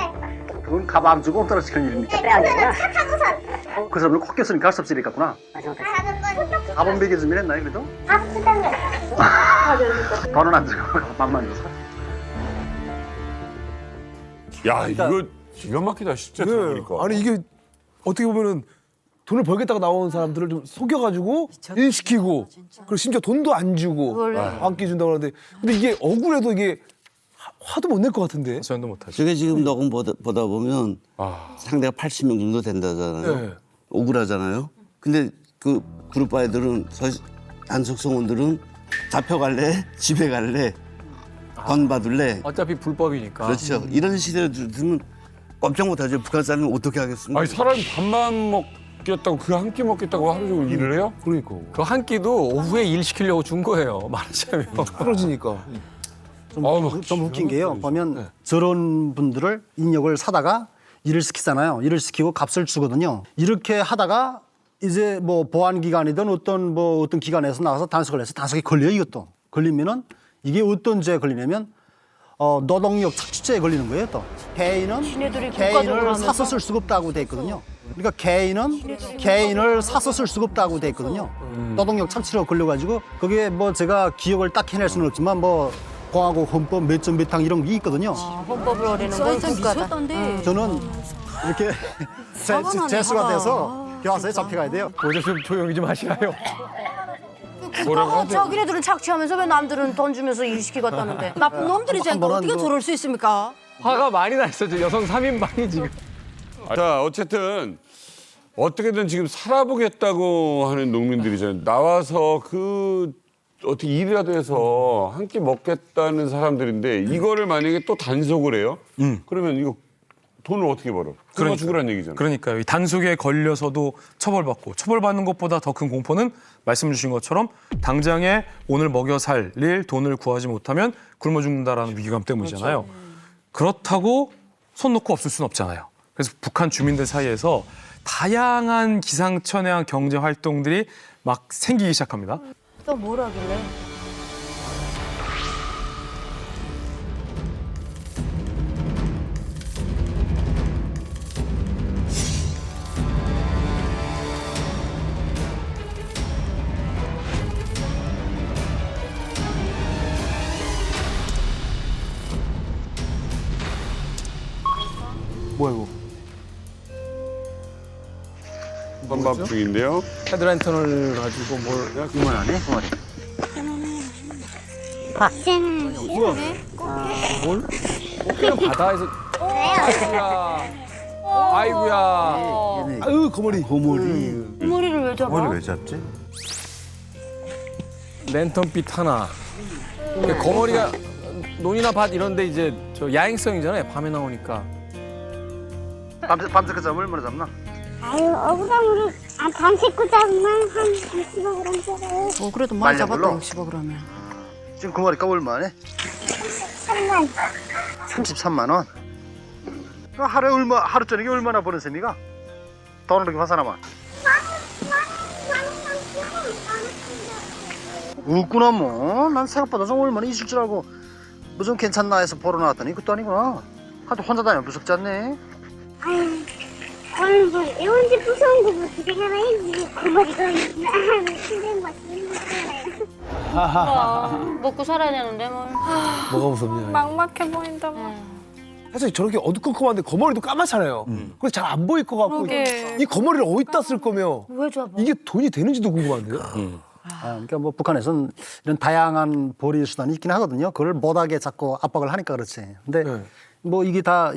그건 가방 주고 엎드려 시키는 일입니까? 그거는 차 타고선. 그 사람은 코 꼈으니 갈 수 없이 갔구나. 자전거 4번 매겨주면 했나요 그래도? 밥 주던 거. 돈은 안 주고 밥만 줘서. 야 이거 기가 막히다 진짜 들어보니까. 아니 이게 어떻게 보면은 돈을 벌겠다고 나온 사람들을 좀 속여가지고 일 시키고 그리고 심지어 돈도 안 주고 안 끼준다고 하는데 근데 이게 억울해도 이게 화도 못 낼 것 같은데. 전도 못하죠. 제가 지금 녹음 보다 보면 상대가 80명 정도 된다잖아요. 네. 억울하잖아요. 근데 그 그룹바 애들은 단속 성원들은 잡혀갈래? 집에 갈래? 돈 받을래? 어차피 불법이니까. 그렇죠. 이런 시대에 들면 꼼짝 못하죠. 북한 사람은 어떻게 하겠습니까? 아니 사람이 밥만 먹겠다고 그 한 끼 먹겠다고 하루 종일 일을 해요? 그러니까. 그 한 끼도 오후에 일 시키려고 준 거예요. 말하자면. 풀어지니까. 좀 웃긴 게요. 보면 저런 분들을 인력을 사다가 일을 시키잖아요. 일을 시키고 값을 주거든요. 이렇게 하다가 이제 뭐 보안기관이든 어떤 기관에서 나가서 단속을 해서 단속이 걸려요. 이것도 걸리면은 이게 어떤 죄에 걸리냐면 노동력 착취죄에 걸리는 거예요. 또 지네들이 개인을 국가적으로 사서 쓸 수가 없다고 돼 있거든요. 그러니까 개인을 사서 쓸 수가 없다고 돼 있거든요. 노동력 착취로 걸려가지고 거기에 뭐 제가 기억을 딱 해낼 수는 없지만 뭐 공화국 헌법 몇 점 몇 항 이런 게 있거든요. 헌법을 어리는 건 국가다. 저는 이렇게 재수가 돼서 교화소에 잡혀가야 돼요. 어제 좀 조용히 좀 하시나요? 자기네들은 착취하면서 왜 남들은 돈 주면서 일 시키겠다는데. 나쁜 놈들이지 어떻게 저럴 수 있습니까? 화가 많이 났어요. 저 여성 3인방이 지금. 자 어쨌든 어떻게든 지금 살아보겠다고 하는 농민들이잖아요. 나와서 어떻게 일이라도 해서 한 끼 먹겠다는 사람들인데 이거를 만약에 또 단속을 해요? 그러면 이거 돈을 어떻게 벌어? 굶어 죽으란 얘기잖아. 그러니까요. 이 단속에 걸려서도 처벌받고 처벌받는 것보다 더 큰 공포는 말씀 주신 것처럼 당장에 오늘 먹여 살릴 돈을 구하지 못하면 굶어 죽는다라는 위기감 때문이잖아요. 그렇다고 손 놓고 없을 수는 없잖아요. 그래서 북한 주민들 사이에서 다양한 기상천외한 경제 활동들이 막 생기기 시작합니다. 또 뭘 하길래? 뭐야 이거? 반밥 중인데요. 헤드랜턴을 가지고 뭘 그만하네. 박씨는 뭘? 꽃게는 바다에서 아이고야. 아유 거머리. 머리를 왜 잡아? 머리를 왜 잡지? 랜턴빛 하나. 근데 거머리가 논이나 밭 이런데 이제 저 야행성이잖아요. 밤에 나오니까. 밤새 그 잡으면 얼마나 잡나? 아유 어부장으로 밤새고 잡으면 한 60억 잡아요. 그래도 많이 잡았다 말려볼로? 60억 그러면. 지금 그 머리값 얼마네? 3만 33만 원. 하루 저녁에 얼마나 버는 셈이가? 돈을 이렇게 화사나마. 웃구나 뭐. 난 생각보다 좀 얼마나 있을 줄 알고 무슨 괜찮나 해서 보러 나왔더니 그것도 아니구나. 하도 혼자 다니면 무섭지 않네. 아유 오늘 뭐 언제 무서운 거뭐 집에 가나 해야지. 그 머리가 힘든 거 먹고 살아야 되는데 뭘. 뭐가 무섭냐? 막막해 보인다. 사실 저렇게 어두컴컴한데 거머리도 까맣잖아요. 그래서 잘 안 보일 것 같고 그러게. 이 거머리를 어디다 쓸 거며 왜 잡아? 이게 돈이 되는지도 궁금한데요. 그러니까 뭐 북한에서는 이런 다양한 보리 수단이 있긴 하거든요. 그걸 못하게 자꾸 압박을 하니까 그렇지. 근데 뭐 이게 다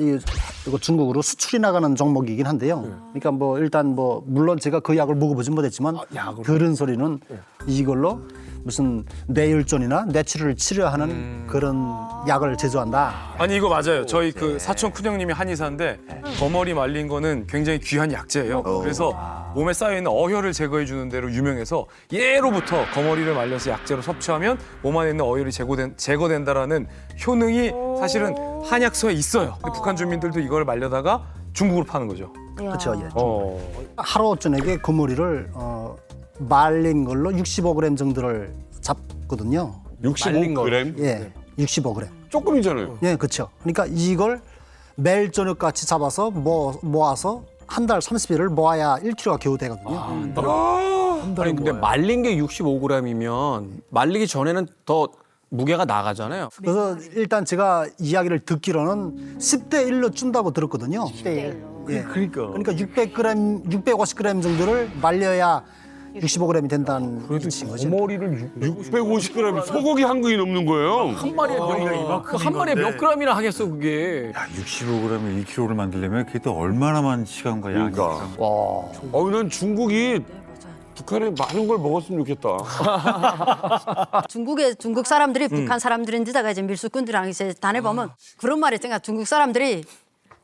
이거 중국으로 수출이 나가는 종목이긴 한데요. 그러니까 뭐 일단 뭐 물론 제가 그 약을 먹어보진 못했지만 들은 소리는 이걸로 무슨 뇌혈전이나 뇌출혈을 치료하는 그런 약을 제조한다. 아니 이거 맞아요. 저희 그 사촌 큰형님이 한의사인데 거머리 말린 거는 굉장히 귀한 약재예요. 그래서 몸에 쌓여 있는 어혈을 제거해 주는 데로 유명해서 예로부터 거머리를 말려서 약재로 섭취하면 몸 안에 있는 어혈이 제거된다라는 효능이 사실은 한약서에 있어요. 근데 북한 주민들도 이걸 말려다가 중국으로 파는 거죠. 그렇죠. 예. 하루 저녁에 그 머리를 말린 걸로 65g 정도를 잡거든요. 65g? 예, 65g. 조금이잖아요. 예, 그렇죠. 그러니까 이걸 매일 저녁 같이 잡아서 모아서 한 달 30일을 모아야 1kg가 겨우 되거든요. 아니 근데 말린 게 65g이면 말리기 전에는 더 무게가 나가잖아요. 그래서 일단 제가 이야기를 듣기로는 10대 1로 준다고 들었거든요. 10대 1. 예. 그러니까 600g, 650g 정도를 말려야 65g이 된다는 뜻인 거죠. 거머리를 650g 소고기 한 근이 넘는 거예요. 한 마리에 한 마리에 몇 g이나 하겠어 그게. 야, 65g에 2kg를 만들려면 그게 또 얼마나 많은 시간과 양이 그러니까. 있어. 난 중국이 북한에 많은 걸 먹었으면 좋겠다. 중국 사람들이 북한 사람들인데다가 이제 밀수꾼들이랑 이제 다녀보면 그런 말이 있잖아. 중국 사람들이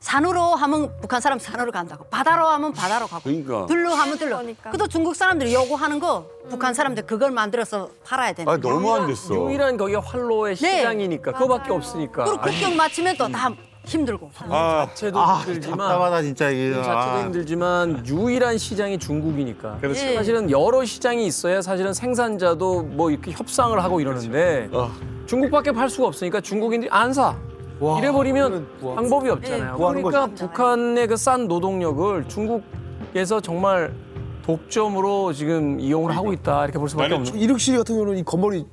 산으로 하면 북한 사람 산으로 간다고, 바다로 하면 바다로 가고, 그러니까. 들로 하면 들로. 그래도 중국 사람들이 요구하는 거 북한 사람들 그걸 만들어서 팔아야 되는 거예요. 너무 안 됐어. 유일한 거기가 활로의 시장이니까 그거밖에 없으니까. 그리고 국경 맞추면 또 다 힘들고. 자체도 힘들지만 답답하다 진짜 이게. 자체도 힘들지만 유일한 시장이 중국이니까. 그렇죠. 사실은 여러 시장이 있어야 사실은 생산자도 뭐 이렇게 협상을 하고 이러는데 중국밖에 팔 수가 없으니까 중국인들이 안 사. 이래버리면 방법이 없잖아요. 그러니까 북한의 그 싼 노동력을 중국에서 정말 독점으로 지금 이용을 하고 있다 이렇게 볼 수밖에 없는. 이륙 씨 같은 경우는 이 거머리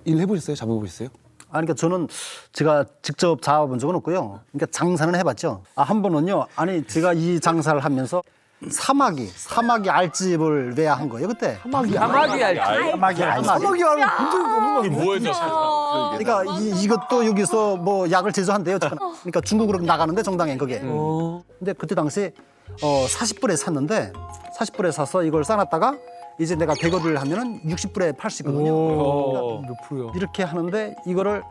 일 해보셨어요? 잡아보셨어요? 그러니까 저는 제가 직접 잡아본 적은 없고요. 그러니까 장사는 해봤죠. 한 번은요. 아니 제가 이 장사를 하면서 사마귀 알집을 내야 한 거예요 그때. 사마귀 알집. 사마귀 알면 본 적이 없는 거 이게 뭐였죠? 그러니까 이것도 여기서 뭐 약을 제조한대요. 그러니까 중국으로 나가는데 정당에 그게. 근데 그때 당시 40불에 샀는데 40불에 사서 이걸 싸놨다가 이제 내가 대거를 하면은 60불에 팔 수 있거든요. 그러니까 몇 프로요? 이렇게 하는데 이거를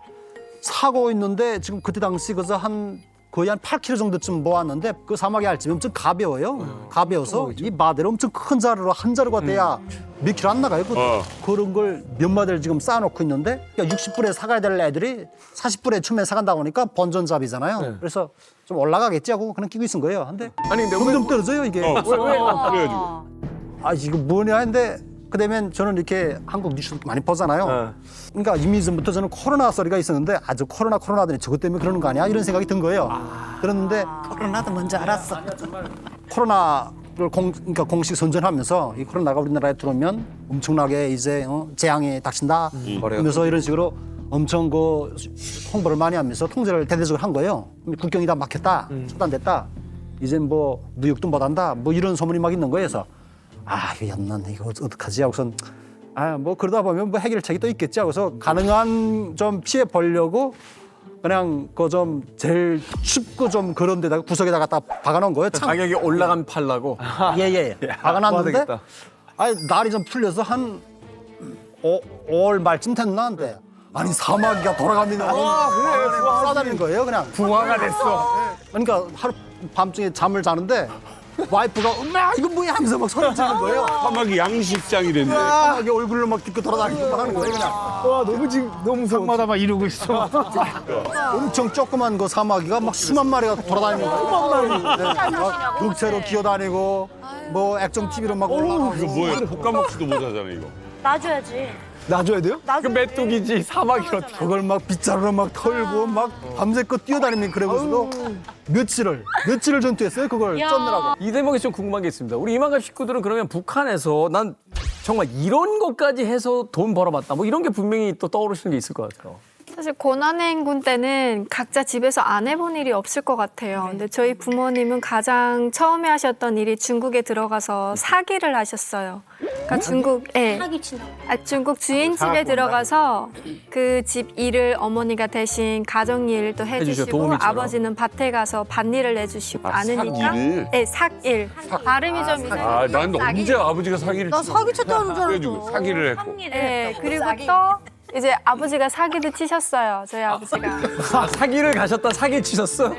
사고 있는데 지금 그때 당시 그저 한 거의 한 8kg 정도쯤 모았는데 그 사막의 알집이 엄청 가벼워요. 가벼워서 이 마대를 엄청 큰 자루로 한 자루가 돼야 몇 킬로 안 나가요. 그런 걸 몇 마대를 지금 쌓아놓고 있는데 60불에 사가야 될 애들이 40불에 처음에 사간다고 하니까 번전잡이잖아요. 그래서 좀 올라가겠지 하고 그냥 끼고 있은 거예요. 근데 점점 떨어져요 이게. 그래가지고. 아 이거 뭐냐 했는데 그다음에 저는 이렇게 한국 뉴스 많이 보잖아요. 그러니까 이미 전부터 저는 코로나 소리가 있었는데 아주 코로나더니 저것 때문에 그러는 거 아니야? 이런 생각이 든 거예요. 그랬는데 코로나도 먼저 알았어. 코로나를 그러니까 공식 선전하면서 이 코로나가 우리나라에 들어오면 엄청나게 이제 재앙이 닥친다. 그러면서 이런 식으로 엄청 그 홍보를 많이 하면서 통제를 대대적으로 한 거예요. 국경이 다 막혔다, 차단됐다. 이제 뭐 무역도 못한다. 뭐 이런 소문이 막 있는 거예요. 그래서 이거 얌난데 이거 어떡하지 하고선 뭐 그러다 보면 뭐 해결책이 또 있겠지 하고서 가능한 좀 피해 보려고 그냥 그 좀 제일 춥고 좀 그런 데다가 구석에다가 딱 박아놓은 거예요. 가격이 올라가면 팔라고. 예예. 박아놨는데 날이 좀 풀려서 한 5월 말쯤 됐나는데 아니 사마귀가 돌아가면 싸다니는 거예요. 그냥 부화가 됐어. 그러니까 하루 밤중에 잠을 자는데 와이프가 엄마 이거 뭐야 하면서 막 소리 지르는 거예요. 사막이 양식장이 됐네. 사막이 얼굴로 막 딛고 돌아다니고 막 하는 거예요 그냥. 와 너무 지금 너무 무서워. 막 이러고 있어. 엄청 조그만 그 사마귀가 막 수만 마리가 돌아다니는 거예요. 막 육체로 기어다니고 뭐 액정 TV로 막 올라가고. 이거 뭐예요? 볶아 먹지도 못하잖아 이거. 놔줘야지. 놔줘야 돼요? 그 메뚜기지 사막이로. 그걸 막 빗자루로 막 털고 막 밤새껏 뛰어다니면 그러고서도 며칠을 전투했어요 그걸 쫓느라고. 이 대목에 좀 궁금한 게 있습니다. 우리 이만갑 식구들은 그러면 북한에서 난 정말 이런 것까지 해서 돈 벌어봤다. 뭐 이런 게 분명히 또 떠오르시는 게 있을 것 같아요. 사실 고난행군 때는 각자 집에서 안 해본 일이 없을 것 같아요. 근데 저희 부모님은 가장 처음에 하셨던 일이 중국에 들어가서 사기를 하셨어요. 그러니까 중국 주인집에 들어가서 그 집 일을 어머니가 대신 가정일도 해주시고 아버지는 밭에 가서 밭일을 해주시고 않으니까 삭일. 발음이 좀 이상해요. 난 언제 아버지가 사기를 나 사기 쳤다는 줄 알았어. 사기를 했고. 그리고 또 이제 아버지가 사기도 치셨어요. 저희 아버지가. 사기를 가셨다 사기 치셨어?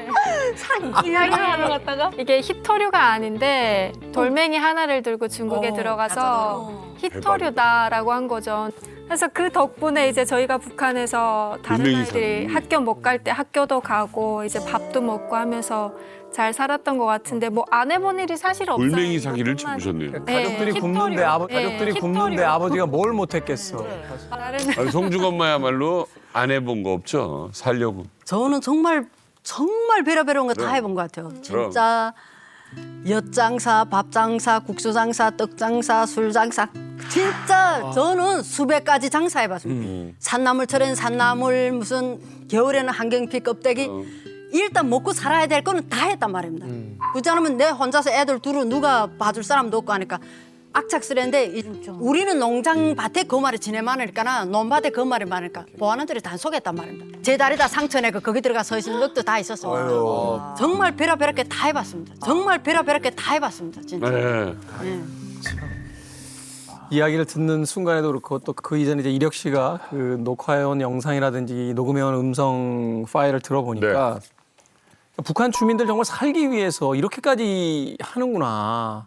사기를 하러 갔다가 이게 히토류가 아닌데 돌멩이 하나를 들고 중국에 들어가서 히토류다라고 한 거죠. 그래서 그 덕분에 이제 저희가 북한에서 다른 아이들이 학교 못 갈 때 학교도 가고 이제 밥도 먹고 하면서 잘 살았던 것 같은데 뭐 안 해본 일이 사실 없어요. 돌멩이 사기를 쳐보셨네요. 가족들이 굶는데 가족들이 굶는데 아버지가 뭘 못했겠어. 송중 엄마야말로 안 해본 거 없죠? 살려고. 저는 정말 베라베라한 거 다 해본 것 같아요. 진짜 엿장사, 밥장사, 국수장사, 떡장사, 술장사. 진짜 저는 수백 가지 장사해봤습니다. 산나물철엔 산나물, 무슨 겨울에는 한경피 껍데기. 일단 먹고 살아야 될 거는 다 했단 말입니다. 그렇지 않으면 내 혼자서 애들 둘을 누가 봐줄 사람도 없고 하니까 악착스레인데 우리는 농장 밭에 그 말이 지내 많으니까 논밭에 그 말이 많으니까 보안원들이 다 속였단 말입니다. 제 다리다 상처내고 거기 들어가 서 있는 적도 다 있었어요. 정말 베라베라게 다 해봤습니다. 정말 베라베라게 다 해봤습니다. 진짜. 이야기를 듣는 순간에도 그렇고 또 그 이전에 이제 이력 씨가 그 녹화해온 영상이라든지 녹음해온 음성 파일을 들어보니까 북한 주민들 정말 살기 위해서 이렇게까지 하는구나.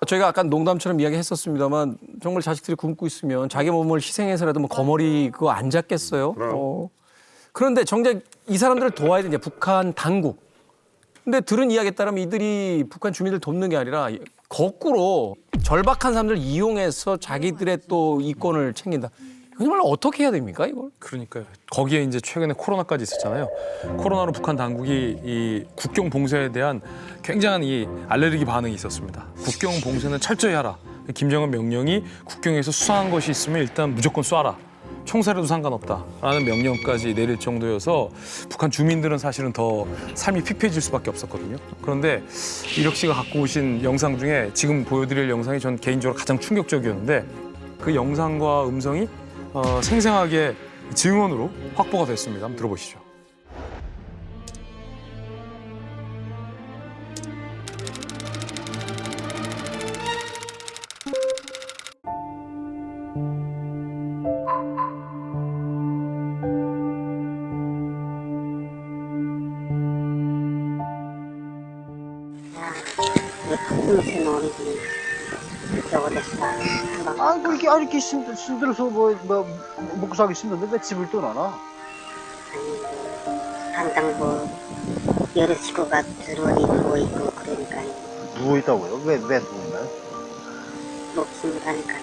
저희가 아까 농담처럼 이야기했었습니다만 정말 자식들이 굶고 있으면 자기 몸을 희생해서라도 뭐 거머리 그거 안 잡겠어요. 그런데 정작 이 사람들을 도와야 되냐 북한 당국. 근데 들은 이야기에 따르면 이들이 북한 주민들 돕는 게 아니라 거꾸로 절박한 사람들 이용해서 자기들의 또 이권을 챙긴다. 이거 정말 어떻게 해야 됩니까 이걸? 그러니까요. 거기에 이제 최근에 코로나까지 있었잖아요. 코로나로 북한 당국이 이 국경 봉쇄에 대한 굉장한 이 알레르기 반응이 있었습니다. 국경 봉쇄는 철저히 하라. 김정은 명령이 국경에서 수상한 것이 있으면 일단 무조건 쏴라. 총살해도 상관없다라는 명령까지 내릴 정도여서 북한 주민들은 사실은 더 삶이 피폐해질 수밖에 없었거든요. 그런데 이력 씨가 갖고 오신 영상 중에 지금 보여드릴 영상이 전 개인적으로 가장 충격적이었는데 그 영상과 음성이 생생하게 증언으로 확보가 됐습니다. 한번 들어보시죠. 무슨 어리지 저거 됐어. 아, 그렇게 이렇게 힘들어서 뭐 먹고 살기 힘든데 왜 집을 떠나나? 항상 뭐 여러 식구가 누워 있고 그러니까 누워 있다고요? 왜 누워 있나요? 목숨 가니까.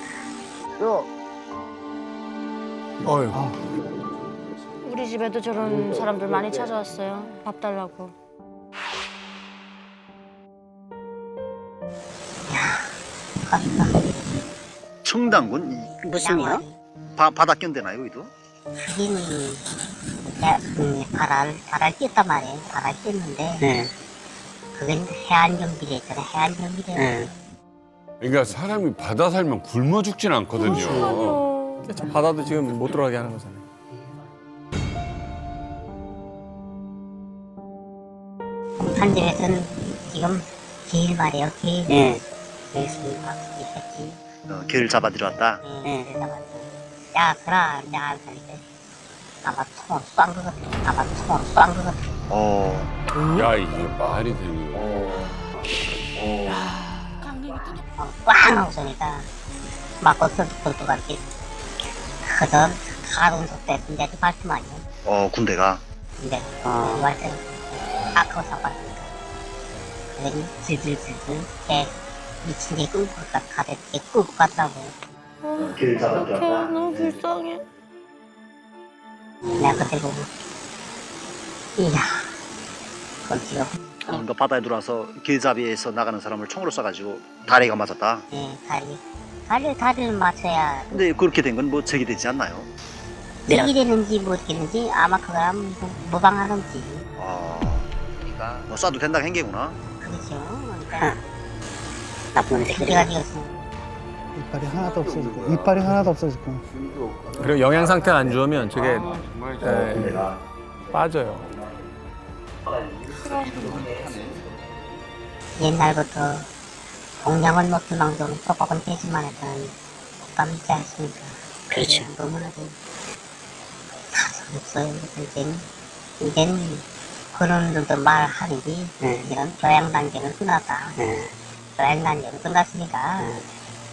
우리 집에도 저런 사람들 많이 찾아왔어요. 밥 달라고. 청당군 무슨요? 바다 견대나요, 여기도? 그게는 바랄 띄었단 말이에요. 바랄 띄었는데 그건 해안경비대 있잖아요. 해안경비대. 그러니까 사람이 바다 살면 굶어 죽진 않거든요. 저 바다도 지금 못 들어가게 하는 거잖아요. 한 집에서는 지금 길 말이에요. 길. 여기서 있었지. 개를 잡아들여 왔다. 네, 야, 그라, 야, 이렇게 아마 총을 쏜 것 같아. 아마 총을 쏜 것 같아. 야, 이게 말이 되니. 꽝 하고 쏘니까 맞고 쏠것 같지. 그저 가동 속도에 군대도 발톱만이요. 군대가. 근데 완전 아까워 사봤으니까. 그러니 질질질질 개 미친 게 끌고 가대 끌고 갔다고. 개를 잡아들여 왔다. 너무 불쌍해. 내가 그때 보고 이야 그건 지금 그러니까 바다에 들어와서 길잡이에서 나가는 사람을 총으로 쏴가지고 다리가 맞았다. 다리를 맞춰야. 근데 그렇게 된 건 뭐 제기되지 않나요? 제기되는지 못 되는지 아마 그거랑 무방하는지. 그러니까 뭐 쏴도 된다고 한 게구나. 그렇죠. 그러니까 나쁜 새끼가 되었어. 이빨이 하나도 없어지고 이빨이 하나도 없어지고. 그리고 영양 상태가 안 좋으면 저게 빠져요. 옛날부터 공양을 먹을 망정 소박은 되지만 했던 국감이지 않습니까? 그렇죠. 너무나도 사정 없어요. 이제는 그런 분들도 말하는지 이런 교양 단계는 끝났다. 교양 단계는 끝났으니까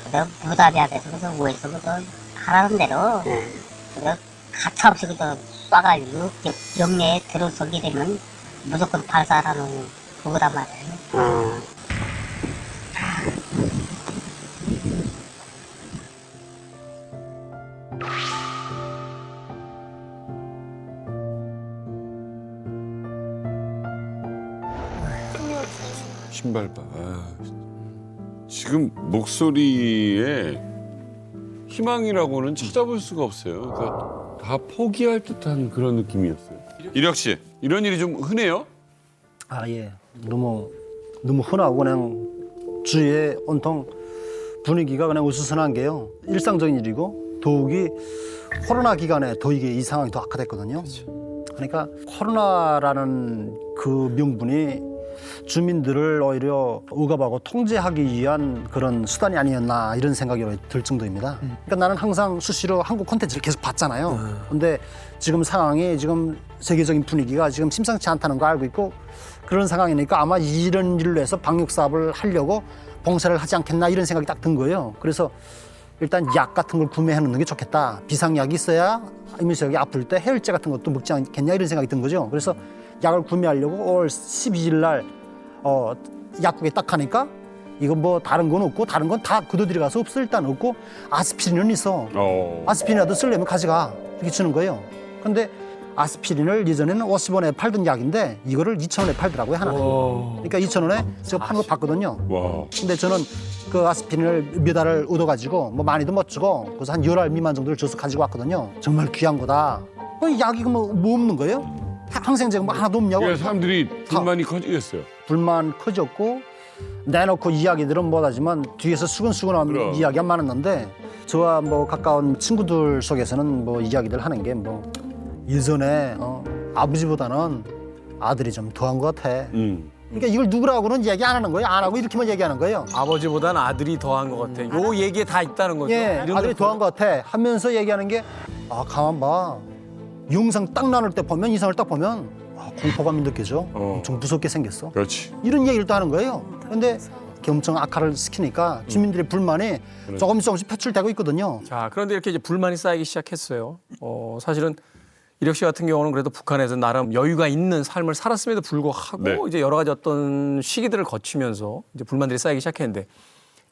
그저 부담해야 돼서 그저 뭐해서 그저 하라는 대로 그저 가차없이 그저 쏴가지고 영내에 들어서게 되면 무조건 발사하는 그거란 말이에요. 신발바. 지금 목소리에 희망이라고는 찾아볼 수가 없어요. 그러니까 다 포기할 듯한 그런 느낌이었어요. 이력 씨, 이런 일이 좀 흔해요? 아, 예. 너무 흔하고 그냥 주위에 온통 분위기가 그냥 으스스한 게요. 일상적인 일이고 더욱이 코로나 기간에 더 이게 이 상황이 더 악화됐거든요. 그러니까 코로나라는 그 명분이 주민들을 오히려 억압하고 통제하기 위한 그런 수단이 아니었나 이런 생각이 들 정도입니다. 그러니까 나는 항상 수시로 한국 콘텐츠를 계속 봤잖아요. 근데 지금 상황이 지금 세계적인 분위기가 지금 심상치 않다는 거 알고 있고 그런 상황이니까 아마 이런 일로 해서 방역 사업을 하려고 봉쇄를 하지 않겠나 이런 생각이 딱 든 거예요. 그래서 일단 약 같은 걸 구매해 놓는 게 좋겠다. 비상약이 있어야 이민석이 아플 때 해열제 같은 것도 먹지 않겠냐 이런 생각이 든 거죠. 그래서 약을 구매하려고 5월 12일 날 약국에 딱 가니까 이거 뭐 다른 건 없고 다른 건 다 그도들이 가서 없어 일단 없고 아스피린은 있어. 아스피린이라도 쓰려면 가져가 이렇게 주는 거예요. 근데 아스피린을 예전에는 50원에 팔던 약인데 이거를 2,000원에 팔더라고요 하나. 그러니까 2,000원에 제가 파는 거 봤거든요. 근데 저는 그 아스피린을 몇 알을 얻어가지고 뭐 많이도 못 주고 그래서 한 10알 미만 정도를 줘서 가지고 왔거든요. 정말 귀한 거다. 약이 뭐 없는 거예요? 항생제가 뭐 하나도 없냐고. 그러니까 사람들이 불만이 커지겠어요. 불만 커졌고 내놓고 이야기들은 못하지만 뒤에서 수근수근한 이야기가 많았는데 저와 뭐 가까운 친구들 속에서는 뭐 이야기들 하는 게 뭐 예전에 아버지보다는 아들이 좀 더한 것 같아. 그러니까 이걸 누구라고는 얘기 안 하는 거예요. 안 하고 이렇게만 얘기하는 거예요. 아버지보다는 아들이 더한 것 같아. 요 얘기에 다 있다는 거죠. 예, 아들이 더한 것 같아 하면서 얘기하는 게 가만 봐. 영상 딱 나눌 때 보면 이상을 딱 보면 공포감이 느껴져. 좀 무섭게 생겼어. 그렇지. 이런 얘기를 또 하는 거예요. 근데 엄청 악화를 시키니까 주민들의 불만이 조금씩 표출되고 있거든요. 자, 그런데 이렇게 이제 불만이 쌓이기 시작했어요. 사실은 이력 씨 같은 경우는 그래도 북한에서 나름 여유가 있는 삶을 살았음에도 불구하고 네. 이제 여러 가지 어떤 시기들을 거치면서 이제 불만들이 쌓이기 시작했는데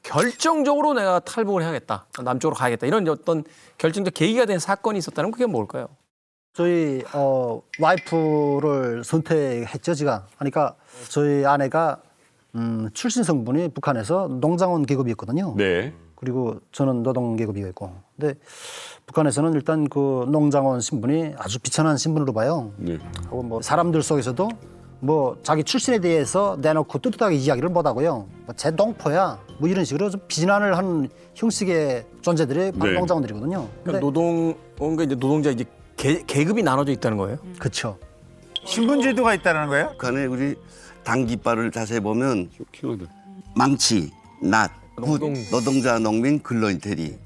결정적으로 내가 탈북을 해야겠다, 남쪽으로 가야겠다 이런 어떤 결정적 계기가 된 사건이 있었다면 그게 뭘까요? 저희 와이프를 선택했죠, 제가. 그러니까 저희 아내가 출신 성분이 북한에서 농장원 계급이었거든요. 네. 그리고 저는 노동 계급이었고. 근데 북한에서는 일단 그 농장원 신분이 아주 비천한 신분으로 봐요. 네. 하고 뭐 사람들 속에서도 뭐 자기 출신에 대해서 내놓고 떳떳하게 이야기를 못 하고요. 뭐 제 농포야. 뭐 이런 식으로 좀 비난을 하는 형식의 존재들이 바로 네. 농장원들이거든요. 그러니까 노동원과 이제 노동자 이제 계급이 나눠져 있다는 거예요? 그렇죠. 신분제도가 있다는 거예요? 북한에 우리 당 깃발을 자세히 보면 망치, 낫, 굿, 노동자, 농민, 근로인, 대리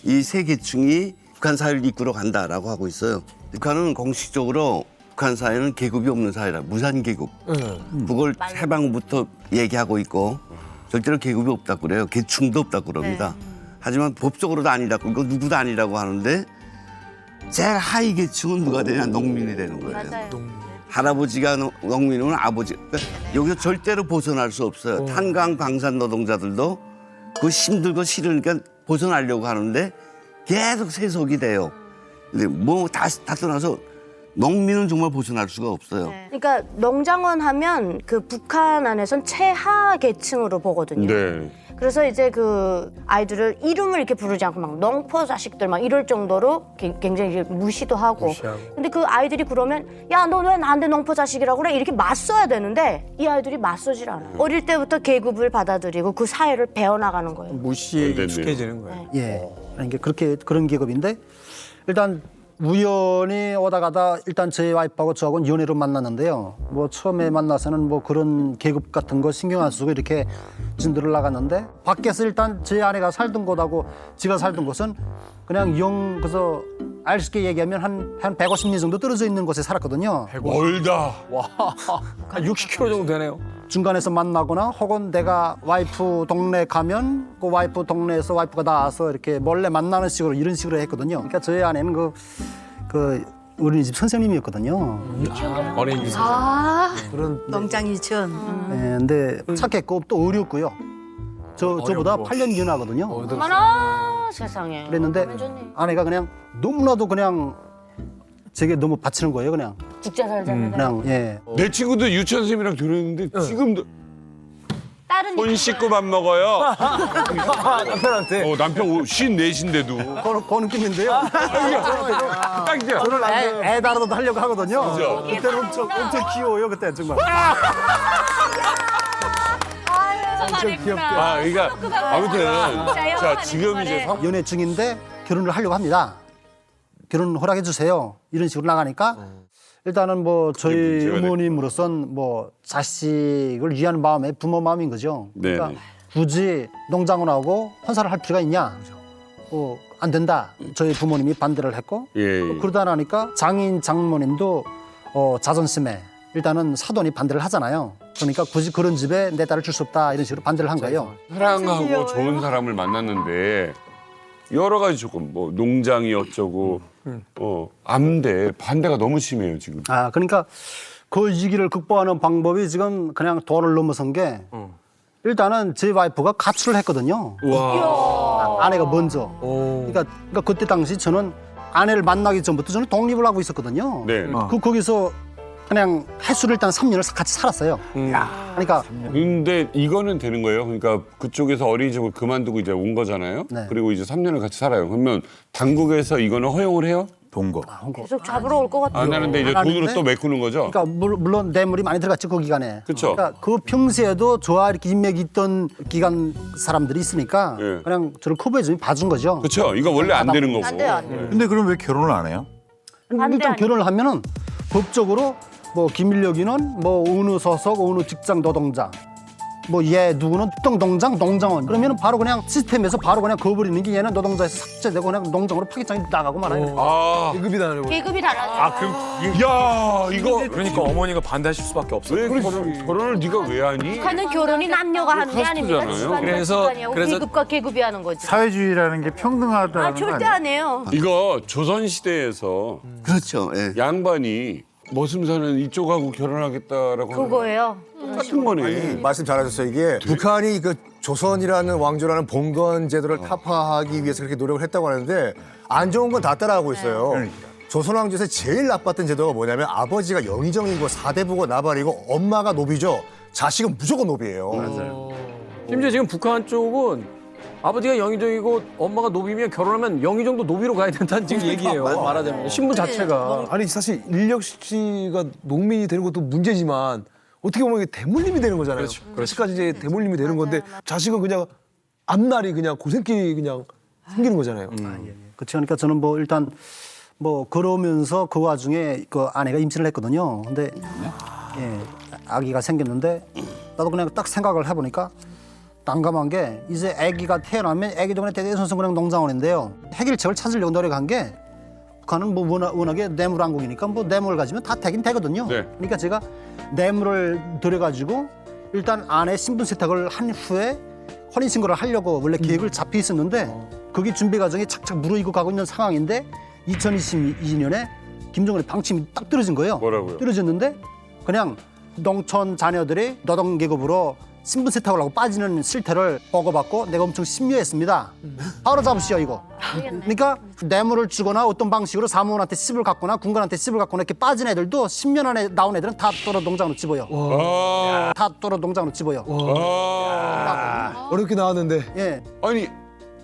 이 세 계층이 북한 사회를 이끌어 간다라고 하고 있어요. 북한은 공식적으로 북한 사회는 계급이 없는 사회라 무산 계급. 그걸 해방부터 얘기하고 있고 절대로 계급이 없다고 그래요. 계층도 없다고 그럽니다. 하지만 법적으로도 아니라고 이거 누구도 아니라고 하는데 제일 하위 계층은 누가 되냐? 농민이 되는 거예요. 할아버지가 농민이면 아버지. 그러니까 여기서 절대로 벗어날 수 없어요. 탄광 방산 노동자들도 그 힘들고 싫으니까 벗어나려고 하는데 계속 세속이 돼요. 근데 뭐 다 떠나서 농민은 정말 벗어날 수가 없어요. 그러니까 농장원 하면 그 북한 안에선 최하 계층으로 보거든요. 네. 그래서 이제 그 아이들을 이름을 이렇게 부르지 않고 막 농포 자식들 막 이럴 정도로 굉장히 이제 무시도 하고. 근데 그 아이들이 그러면 야, 너 왜 나한테 농포 자식이라고 그래? 이렇게 맞서야 되는데 이 아이들이 맞서질 않아요. 어릴 때부터 계급을 받아들이고 그 사회를 배워나가는 거예요. 무시에 익숙해지는 거예요. 예. 그러니까 그런 계급인데 일단 우연히 오다 가다 일단 제 와이프하고 저하고는 연애로 만났는데요. 뭐 처음에 만나서는 뭐 그런 계급 같은 거 신경 안 쓰고 이렇게 진도를 나갔는데 밖에서 일단 제 아내가 살던 곳하고 제가 살던 곳은 그냥 그래서 알 수 있게 얘기하면 한 150리 정도 떨어져 있는 곳에 살았거든요. 멀다. 와, 한 60km 정도 되네요. 중간에서 만나거나 혹은 내가 와이프 동네 가면 그 와이프 동네에서 와이프가 나와서 이렇게 몰래 만나는 식으로 이런 식으로 했거든요. 그러니까 저희 아내는 그 어린이집 선생님이었거든요. 어린이집 그런 농장 유치원. 네, 근데 착했고 또 어렸고요. 저보다 8년 연하거든요. 어머나 세상에. 그랬는데 아내가 그냥 너무나도 그냥 제게 너무 바치는 거예요, 그냥. 죽자 살자는 그냥 예. 내 친구도 유치원 선생님이랑 결혼했는데 지금도 다른 손 씻고 밥 먹어요. 남편한테. 남편 54인데도. 그런 느낌인데요. 딱이야. 저는 애 다루도 하려고 하거든요. 그죠? 그때는 엄청 귀여워요, 그때 정말. 엄청 귀엽다. 그러니까 아무튼 자 지금 이제 연애 중인데 결혼을 하려고 합니다. 결혼 허락해 주세요. 이런 식으로 나가니까 일단은 뭐 저희 어머님으로선 뭐 자식을 위하는 마음에 부모 마음인 거죠. 그러니까 굳이 농장원하고 혼사를 할 필요가 있냐? 안 된다. 저희 부모님이 반대를 했고 그러다 나니까 장인 장모님도 자존심에 일단은 사돈이 반대를 하잖아요. 그러니까 굳이 그런 집에 내 딸을 줄 수 없다 이런 식으로 반대를 한 거예요. 사랑하고 좋은 사람을 만났는데 여러 가지 조건 뭐 농장이 어쩌고 안 돼. 반대가 너무 심해요 지금. 그러니까 그 위기를 극복하는 방법이 지금 그냥 도를 넘어선 게 일단은 제 와이프가 가출을 했거든요. 아내가 먼저. 그러니까 그때 당시 저는 아내를 만나기 전부터 저는 독립을 하고 있었거든요. 네. 거기서 그냥 해수를 일단 3년을 같이 살았어요. 그러니까 근데 이거는 되는 거예요. 그러니까 그쪽에서 어린이집을 그만두고 이제 온 거잖아요. 네. 그리고 이제 3년을 같이 살아요. 그러면 당국에서 이거는 허용을 해요? 동거. 계속 잡으러 올 것 같아요. 안 하는데 이제 돈으로 또 메꾸는 거죠? 그러니까 물론 뇌물이 많이 들어갔죠 그 기간에. 그쵸. 그러니까 그 평소에도 저와 이렇게 인맥이 있던 기간 사람들이 있으니까 그냥 저를 커버해 주면 봐준 거죠. 그렇죠. 이거 원래 안 되는 거고. 안 돼요, 안 돼요. 근데 그럼 왜 결혼을 안 해요? 일단 결혼을 하면은 법적으로 뭐 기밀 여기는 뭐 어느 소속 어느 직장 노동자 뭐 얘 누구는 특정농장 농장원 그러면 바로 그냥 시스템에서 바로 그냥 그어버리는 게 얘는 노동자에서 삭제되고 그냥 농장으로 파기장이 나가고 말아요. 아, 계급이 다르고. 계급이 달라져. 아 그럼 야 이거 그러니까 어머니가 반대하실 수밖에 없어요. 왜 결혼을 네가 왜 하니? 북한은 결혼이 남녀가 하는 게 아닙니다. 카스트잖아요. 집안과 그래서- 집안이하고 그래서- 계급과 계급이 하는 거지. 사회주의라는 게 평등하다는 아 절대 안 해요. 이거 조선 시대에서 그렇죠. 예. 양반이 머슴사는 이쪽하고 결혼하겠다라고 하는 그거예요. 똑같은 거네. 아니, 말씀 잘하셨어요. 이게 북한이 그 조선이라는 왕조라는 봉건 제도를 타파하기 위해서 그렇게 노력을 했다고 하는데 안 좋은 건 다 따라하고 있어요. 조선 왕조에서 제일 나빴던 제도가 뭐냐면 아버지가 영의정이고 사대부고 나발이고 엄마가 노비죠. 자식은 무조건 노비예요. 맞아요. 심지어 지금 북한 쪽은 아버지가 영의정이고 엄마가 노비면 결혼하면 영의정도 노비로 가야 된다는 지금 얘기예요. 말하자면 신분 자체가. 아니 사실 인력 씨가 농민이 되는 것도 문제지만 어떻게 보면 이게 대물림이 되는 거잖아요. 그렇지까지 이제 대물림이 되는 건데 자식은 그냥 앞날이 그냥 고생길이 그냥 생기는 거잖아요. 그렇죠. 그러니까 저는 뭐 일단 뭐 그러면서 그 와중에 그 아내가 임신을 했거든요. 근데 예, 아기가 생겼는데 나도 그냥 딱 생각을 해보니까 난감한 게 이제 아기가 태어나면 아기도 그냥 대대손손 그냥 농장원인데요. 해결책을 찾으려고 노력한 게 북한은 뭐 워낙에 뇌물왕국이니까 뭐 뇌물을 가지면 다 되긴 되거든요. 네. 그러니까 제가 뇌물을 들여가지고 일단 아내 신분 세탁을 한 후에 혼인신고를 하려고 원래 계획을 잡혀 있었는데 그게 준비 과정이 착착 무르익고 가고 있는 상황인데 2022년에 김정은의 방침이 딱 떨어진 거예요. 뭐라고요? 떨어졌는데 그냥 농촌 자녀들이 노동계급으로 신분 세탁을 하고 빠지는 실태를 보고받고 내가 엄청 심려했습니다. 바로 잡으시오 이거. 그러니까 뇌물을 주거나 어떤 방식으로 사무원한테 씹을 갖거나 군관한테 씹을 갖거나 이렇게 빠진 애들도 10년 안에 나온 애들은 다 또로 농장으로 집어요. 다 또로 농장으로 집어요. 어렵게 나왔는데. 예. 아니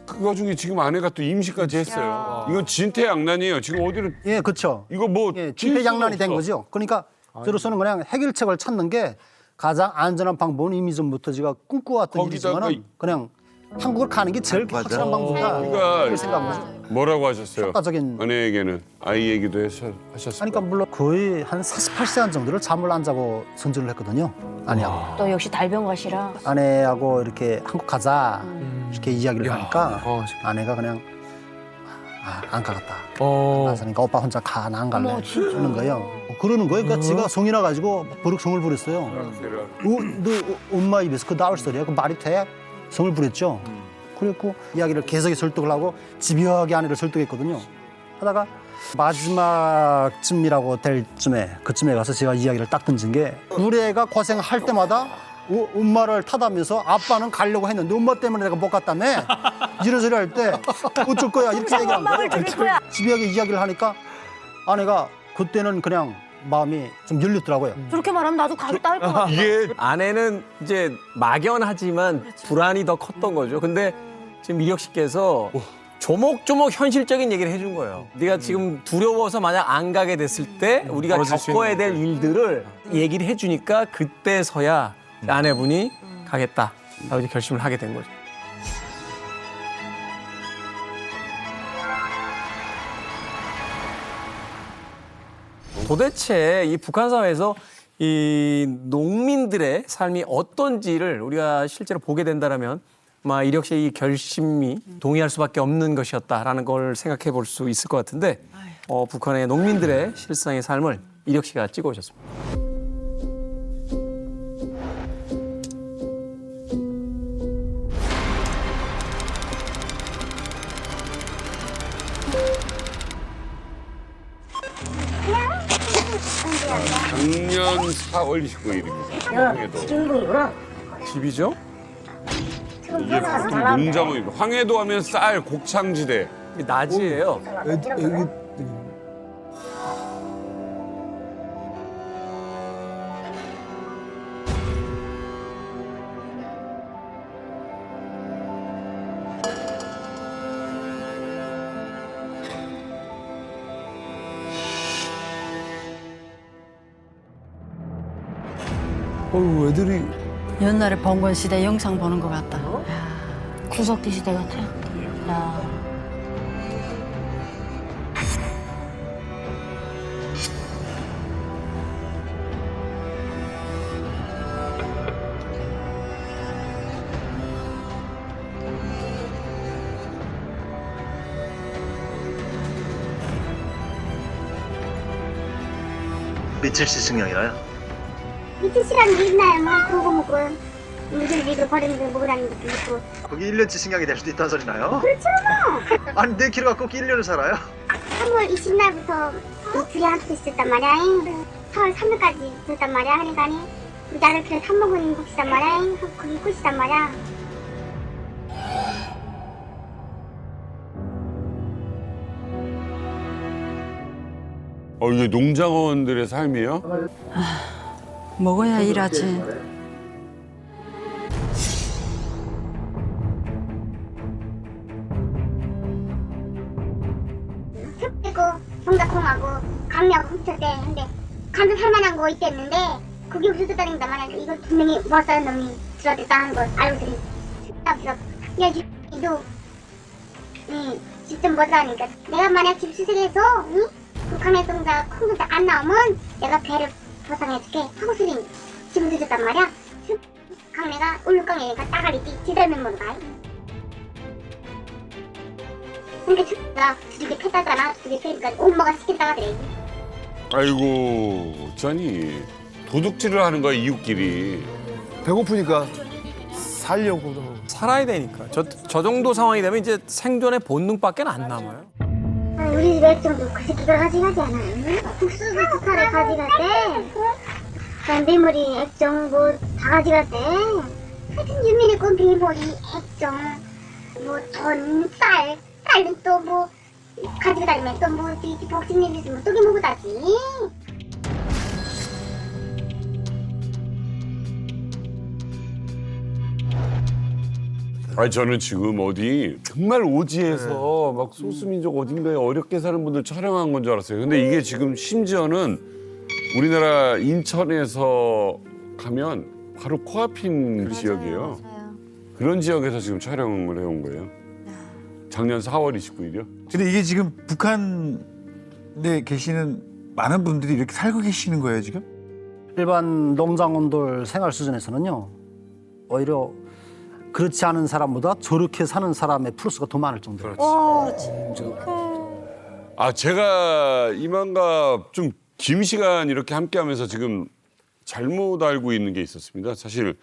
그 와중에 지금 아내가 또 임신까지 했어요. 이건 진퇴양난이에요. 지금 어디를 예, 그렇죠. 이거 뭐 진퇴양난이 된 거죠. 그러니까 저로서는 그냥 해결책을 찾는 게 가장 안전한 방법은 이미 전부터 제가 꿈꿔왔던 일이지만 그냥 한국을 가는 게 제일 확실한 방법이다. 그렇게 생각합니다. 뭐라고 하셨어요? 효과적인. 아내에게는 아이 얘기도 하셨어요. 그러니까 물론 거의 한 48시간 정도를 잠을 안 자고 선전을 했거든요. 아내하고. 또 역시 달병가시라. 아내하고 이렇게 한국 가자 이렇게 이야기를 하니까 아내가 그냥 안 가겠다. 그러니까 오빠 혼자 가, 나 안 갈래. 그러는 거예요. 그러는 거예요. 그러니까 제가 성이 나가지고 버럭 성을 부렸어요. 너 엄마 입에서 그 나올 소리야? 그 말이 돼? 성을 부렸죠. 그랬고 이야기를 계속 설득을 하고 집요하게 아내를 설득했거든요. 하다가 마지막쯤이라고 될 그쯤에 가서 제가 이야기를 딱 던진 게 우리 애가 고생할 때마다 엄마를 타다면서 아빠는 가려고 했는데 엄마 때문에 내가 못 갔다며 이런 소리 할 때 어쩔 거야 이렇게 얘기한 거예요. 집요하게 이야기를 하니까 아내가 그때는 그냥 마음이 좀 열렸더라고요. 저렇게 말하면 나도 가겠다 할 것 같아. 이게 아내는 이제 막연하지만 불안이 더 컸던 거죠. 근데 지금 미력 씨께서 조목조목 현실적인 얘기를 해준 거예요. 네가 지금 두려워서 만약 안 가게 됐을 때 우리가 겪어야 될 일들을 얘기를 해주니까 그때서야 아내분이 가겠다 라고 이제 결심을 하게 된 거죠. 도대체 이 북한 사회에서 이 농민들의 삶이 어떤지를 우리가 실제로 보게 된다면 아마 이력 씨의 이 결심이 동의할 수밖에 없는 것이었다라는 걸 생각해 볼 수 있을 것 같은데 북한의 농민들의 실상의 삶을 이력 씨가 찍어 오셨습니다. 작년 4월 29일입니다. 중국이구나. 집이죠? 이게 보통 농장은 황해도 하면 쌀, 곡창지대. 낮이에요. 애들이 옛날에 봉건 시대 영상 보는 것 같다. 구석기 시대 같아. 야. 며칠씩 승령이라요? 미치시라는 게 있나요? 뭐 그거 먹고 무슨 일을 버리는 거 먹으라는 것도 있고. 거기 1년치 승령이 될 수도 있다는 소리나요? 그렇죠 뭐. 아니 내 키로 갖고 1년을 살아요? 3월 20날부터 둘이 함께 있었단 말이야. 4월 3일까지 있었단 말이야. 하니까니 나를 그래 한 먹은 곡이단 말이야. 그게 끝이단 말이야. 이게 농장원들의 삶이에요? 먹어야 일하지. 습고 동작콩하고 강미하고 훔쳤대. 근데 간도 살만한 거 있댔는데 그게 없어졌다니까 말이야. 이거 분명히 못사는 놈이 들어왔다 하는 걸 알고 들이 답답해서 야 너 직접 못사니까 내가 만약 집 수색해서 응? 북한의 동자 콩동자 안 나오면 내가 배를 보상해줄게 하고 소리 지금 늦었단 말이야. 강내가 울릉강에니까 따가리띠 지덜면모로 가. 그러니까 내가 두들겨 팼다잖아. 두들겨 패니까 엄마가 시켰다가 그래. 아이고 어쩌니 도둑질을 하는 거야 이웃끼리. 배고프니까 살려고 살아야 되니까. 저 정도 상황이 되면 이제 생존의 본능밖에 안 남아요. 우리 집 액정도 그 새끼가 가져가지 않아요? 국수도 스타를 가져갔대. 메모리, 액정 뭐 다 가져갔대. 하여튼 유민의 비모리, 액정, 뭐 돈, 쌀은 또 뭐 가지고 다니면 또 뭐 복싱일 있으면 또 먹고 다지. 아니 저는 지금 어디 정말 오지에서 막 소수민족 어딘가에 어렵게 사는 분들 촬영한 건 줄 알았어요. 근데 이게 지금 심지어는 우리나라 인천에서 가면 바로 코앞인 지역이에요. 그런 지역에서 지금 촬영을 해온 거예요. 작년 4월 29일이요. 근데 이게 지금 북한에 계시는 많은 분들이 이렇게 살고 계시는 거예요 지금? 일반 농장원들 생활 수준에서는요. 오히려 그렇지 않은 사람보다 저렇게 사는 사람의 플러스가 더 많을 정도로. 제가 이만갑 좀 긴 시간 이렇게 함께하면서 지금 잘못 알고 있는 게 있었습니다. 사실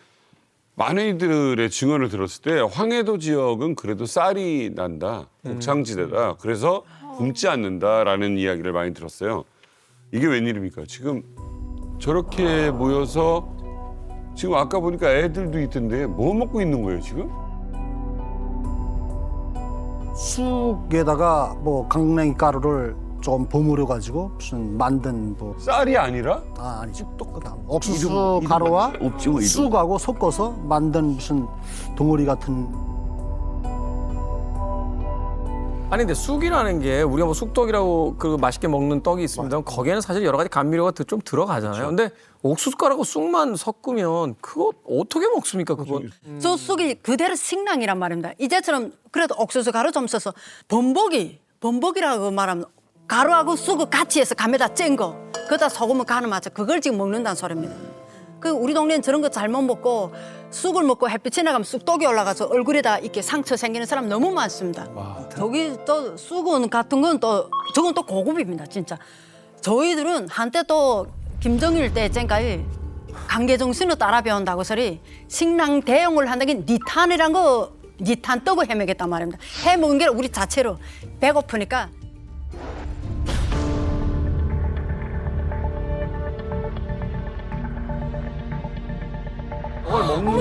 많은 이들의 증언을 들었을 때 황해도 지역은 그래도 쌀이 난다, 곡창지대다. 그래서 굶지 않는다라는 이야기를 많이 들었어요. 이게 웬일입니까? 지금 저렇게 모여서 지금 아까 보니까 애들도 있던데 뭐 먹고 있는 거예요 지금? 쑥에다가 뭐 강냉이 가루를 좀 버무려 가지고 무슨 만든 뭐 쌀이 아니라? 아니지 똑같아. 옥수수 가루와 쑥하고 섞어서 만든 무슨 덩어리 같은. 아니 근데 쑥이라는 게 우리가 뭐 쑥떡이라고 그 맛있게 먹는 떡이 있습니다. 거기에는 사실 여러 가지 감미료가 좀 들어가잖아요. 근데 옥수수가루하고 쑥만 섞으면 그거 어떻게 먹습니까 그건? 저 쑥이 그대로 식량이란 말입니다. 이제처럼 그래도 옥수수 가루 좀 써서 범벅이라고 말하면 가루하고 쑥을 같이 해서 감에다 짠 거, 그거다 소금을 간을 맞춰 그걸 지금 먹는다는 소리입니다. 그 우리 동네는 저런 거 잘못 먹고 쑥을 먹고 햇빛에 나가면 쑥떡이 올라가서 얼굴에다 이렇게 상처 생기는 사람 너무 많습니다. 저기 또 쑥은 같은 건 또 저건 또 고급입니다 진짜. 저희들은 한때 또 김정일 때쯤까지 강계정신을 따라 배운다고 소리 식량 대용을 한다는 게 니탄이란 거 니탄 떡을 해먹겠단 말입니다. 해먹은 게 우리 자체로 배고프니까.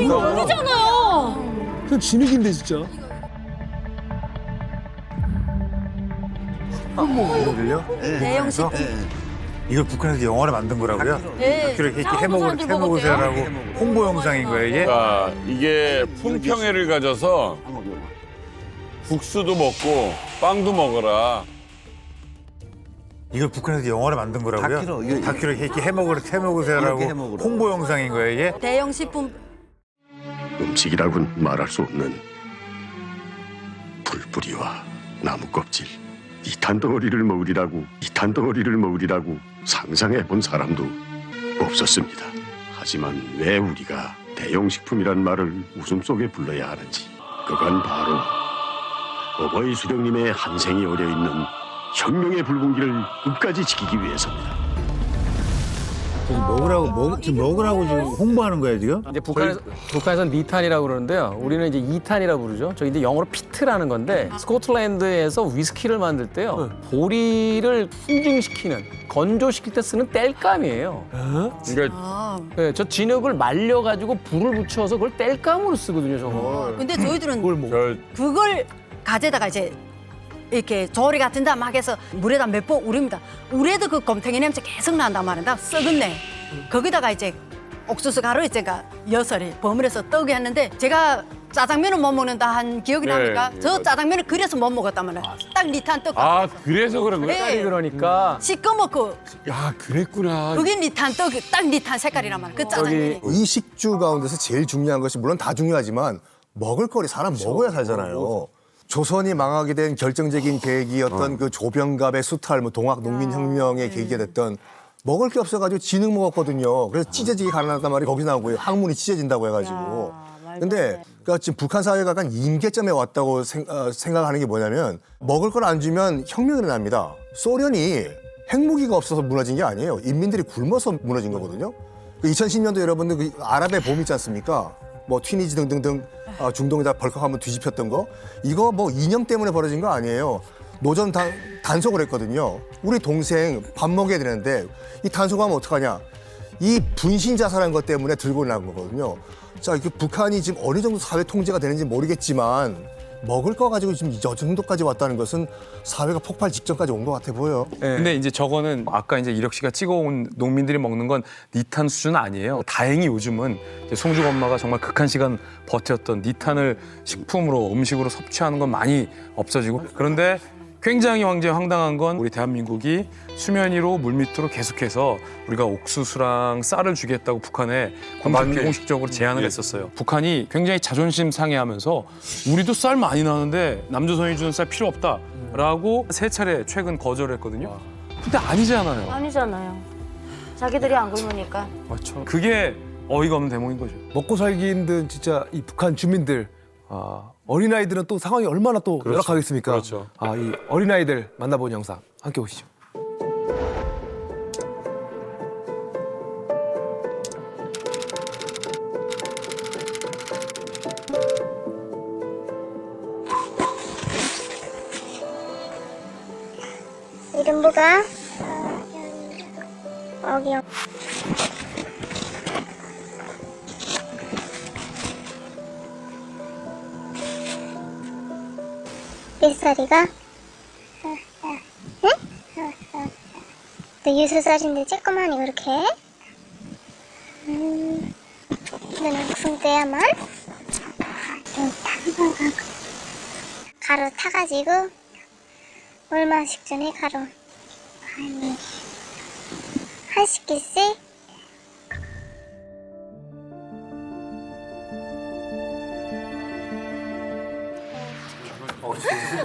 이거 아니잖아요. 그냥 진흙인데 진짜. 이거를요? 대형식. 이걸 북한에서 영화로 만든 거라고요? 네. 이렇게 해먹으세요라고 홍보 영상인 거예요 이게? 이게 품평회를 가져서 국수도 먹고 빵도 먹어라. 이걸 북한에서 영화로 만든 거라고요? 다큐로 이렇게 해먹으세요라고 홍보 영상인 거예요 이게? 대형 식품. 음식이라고는 말할 수 없는 풀뿌리와 나무 껍질, 이탄덩어리를 먹으리라고 상상해 본 사람도 없었습니다. 하지만 왜 우리가 대용식품이란 말을 웃음속에 불러야 하는지, 그건 바로 어버이 수령님의 한생이 어려있는 혁명의 불공기를 끝까지 지키기 위해서입니다. 지금 먹으라고 지금 홍보하는 거야 지금? 이제 북한에서 니탄이라고 그러는데요. 우리는 이제 이탄이라고 부르죠. 저기 이제 영어로 피트라는 건데 스코틀랜드에서 위스키를 만들 때요. 보리를 훈증시키는 건조시킬 때 쓰는 땔감이에요. 그러니까 네, 저 진흙을 말려가지고 불을 붙여서 그걸 땔감으로 쓰거든요. 저거. 근데 저희들은 그걸 가져다가 이제 이렇게 조리 같은 데 막 해서 물에다 몇 번 우립니다. 우레도 그 곰탱이 냄새 계속 난단 말이야. 썩었네. 거기다가 이제 옥수수 가루 있잖아. 여설이 버무려서 떡이 했는데 제가 짜장면을 못 먹는다 한 기억이 납니까? 저 짜장면을 그래서 못 먹었단 말이야. 딱 니탄 떡. 아 그래서 그런 거야? 네. 그러니까. 시꺼멓고. 야 그랬구나. 그게 니탄 떡이 딱 니탄 색깔이란 말이야. 그 짜장면이. 이 식주 가운데서 제일 중요한 것이 물론 다 중요하지만 먹을거리 사람 먹어야 살잖아요. 조선이 망하게 된 결정적인 계기였던 그 조병갑의 수탈, 뭐 동학농민혁명의 계기가 됐던 먹을 게 없어가지고 진흙 먹었거든요. 그래서 찢어지게 가난하단 말이 거기서 나오고요. 학문이 찢어진다고 해가지고. 근데 그러니까 지금 북한 사회가 약간 임계점에 왔다고 생각하는 게 뭐냐면 먹을 걸 안 주면 혁명이 일어납니다. 소련이 핵무기가 없어서 무너진 게 아니에요. 인민들이 굶어서 무너진 거거든요. 2010년도 여러분들 그 아랍의 봄 있지 않습니까? 뭐 튀니지 등등등 중동에다 벌컥 한번 뒤집혔던 거 이거 뭐 이념 때문에 벌어진 거 아니에요. 노전 단속을 했거든요. 우리 동생 밥 먹여야 되는데 이 단속하면 어떡하냐. 이 분신 자살한 것 때문에 들고 나온 거거든요. 자, 이게 북한이 지금 어느 정도 사회 통제가 되는지 모르겠지만 먹을 거 가지고 지금 이 정도까지 왔다는 것은 사회가 폭발 직전까지 온 것 같아 보여요. 네. 근데 이제 저거는 아까 이제 이력 씨가 찍어온 농민들이 먹는 건 니탄 수준은 아니에요. 다행히 요즘은 이제 송죽 엄마가 정말 극한 시간 버텼던 니탄을 식품으로 음식으로 섭취하는 건 많이 없어지고 그런데 굉장히 황당한 건 우리 대한민국이 수면 위로 물 밑으로 계속해서 우리가 옥수수랑 쌀을 주겠다고 북한에 비공식적으로 제안을 했었어요. 북한이 굉장히 자존심 상해하면서 우리도 쌀 많이 나는데 남조선이 주는 쌀 필요 없다라고 세 차례 최근 거절을 했거든요. 근데 아니잖아요. 아니잖아요. 자기들이 안 굶으니까. 맞죠. 그게 어이가 없는 대목인 거죠. 먹고 살기 힘든 진짜 이 북한 주민들 어린아이들은 또 상황이 얼마나 또 열악하겠습니까? 그렇죠. 이 어린아이들 만나본 영상 함께 보시죠. 이름 뭐가? 어기요. 몇 살이가? 응? 너 6살인데 쬐끄만이 그렇게 해? 너는 무슨 때야 말? 가루 타가지고 얼마씩 주네 가루? 한 10개씩?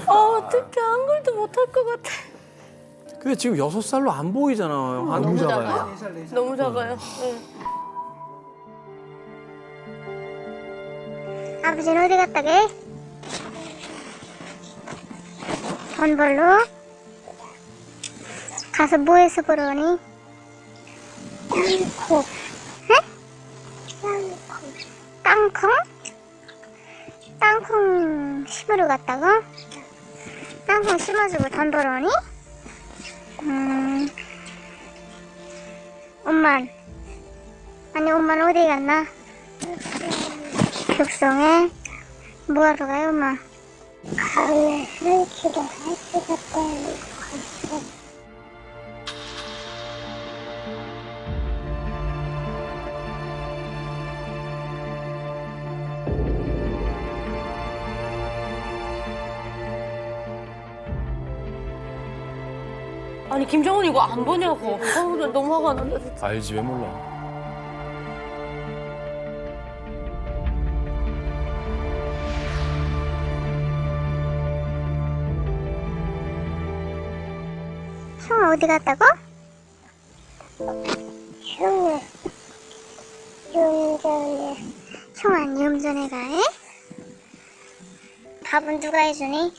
어떻게 한글도 못할 것 같아. 근데 지금 6살로 안 보이잖아요. 너무 작아요. 너무 작아요. 네. 아버지는 어디 갔다 게? 돈 벌러? 가서 뭐 해서 벌어오니? 땅콩. 응? 땅콩? 땅콩 심으러 갔다고? 땅콩 심어주고 돈 벌어오니? 엄마는? 아니 엄마는 어디 갔나? 육성에? 뭐하러 가요 엄마? 가을에 할퀴가 할퀴 갔다 갔어. 아니 김정은 이거 안 보냐고. 나 너무 화가 난다 진짜. 알지 왜 몰라. 형아 어디 갔다고? 형아 염전에. 형아 염전에 가? 해? 밥은 누가 해주니?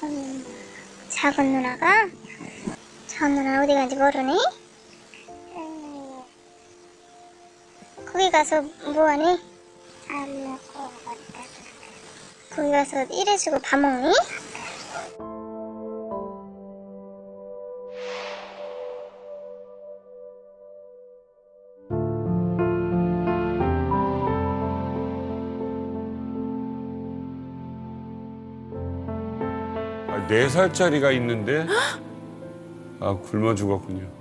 밥은 작은 누나가? 저 누나 어디 간지 모르니? 거기 가서 뭐하니? 안 먹고 왔다. 거기 가서 일해주고 밥 먹니? 아, 4살짜리가 있는데 아 굶어 죽었군요.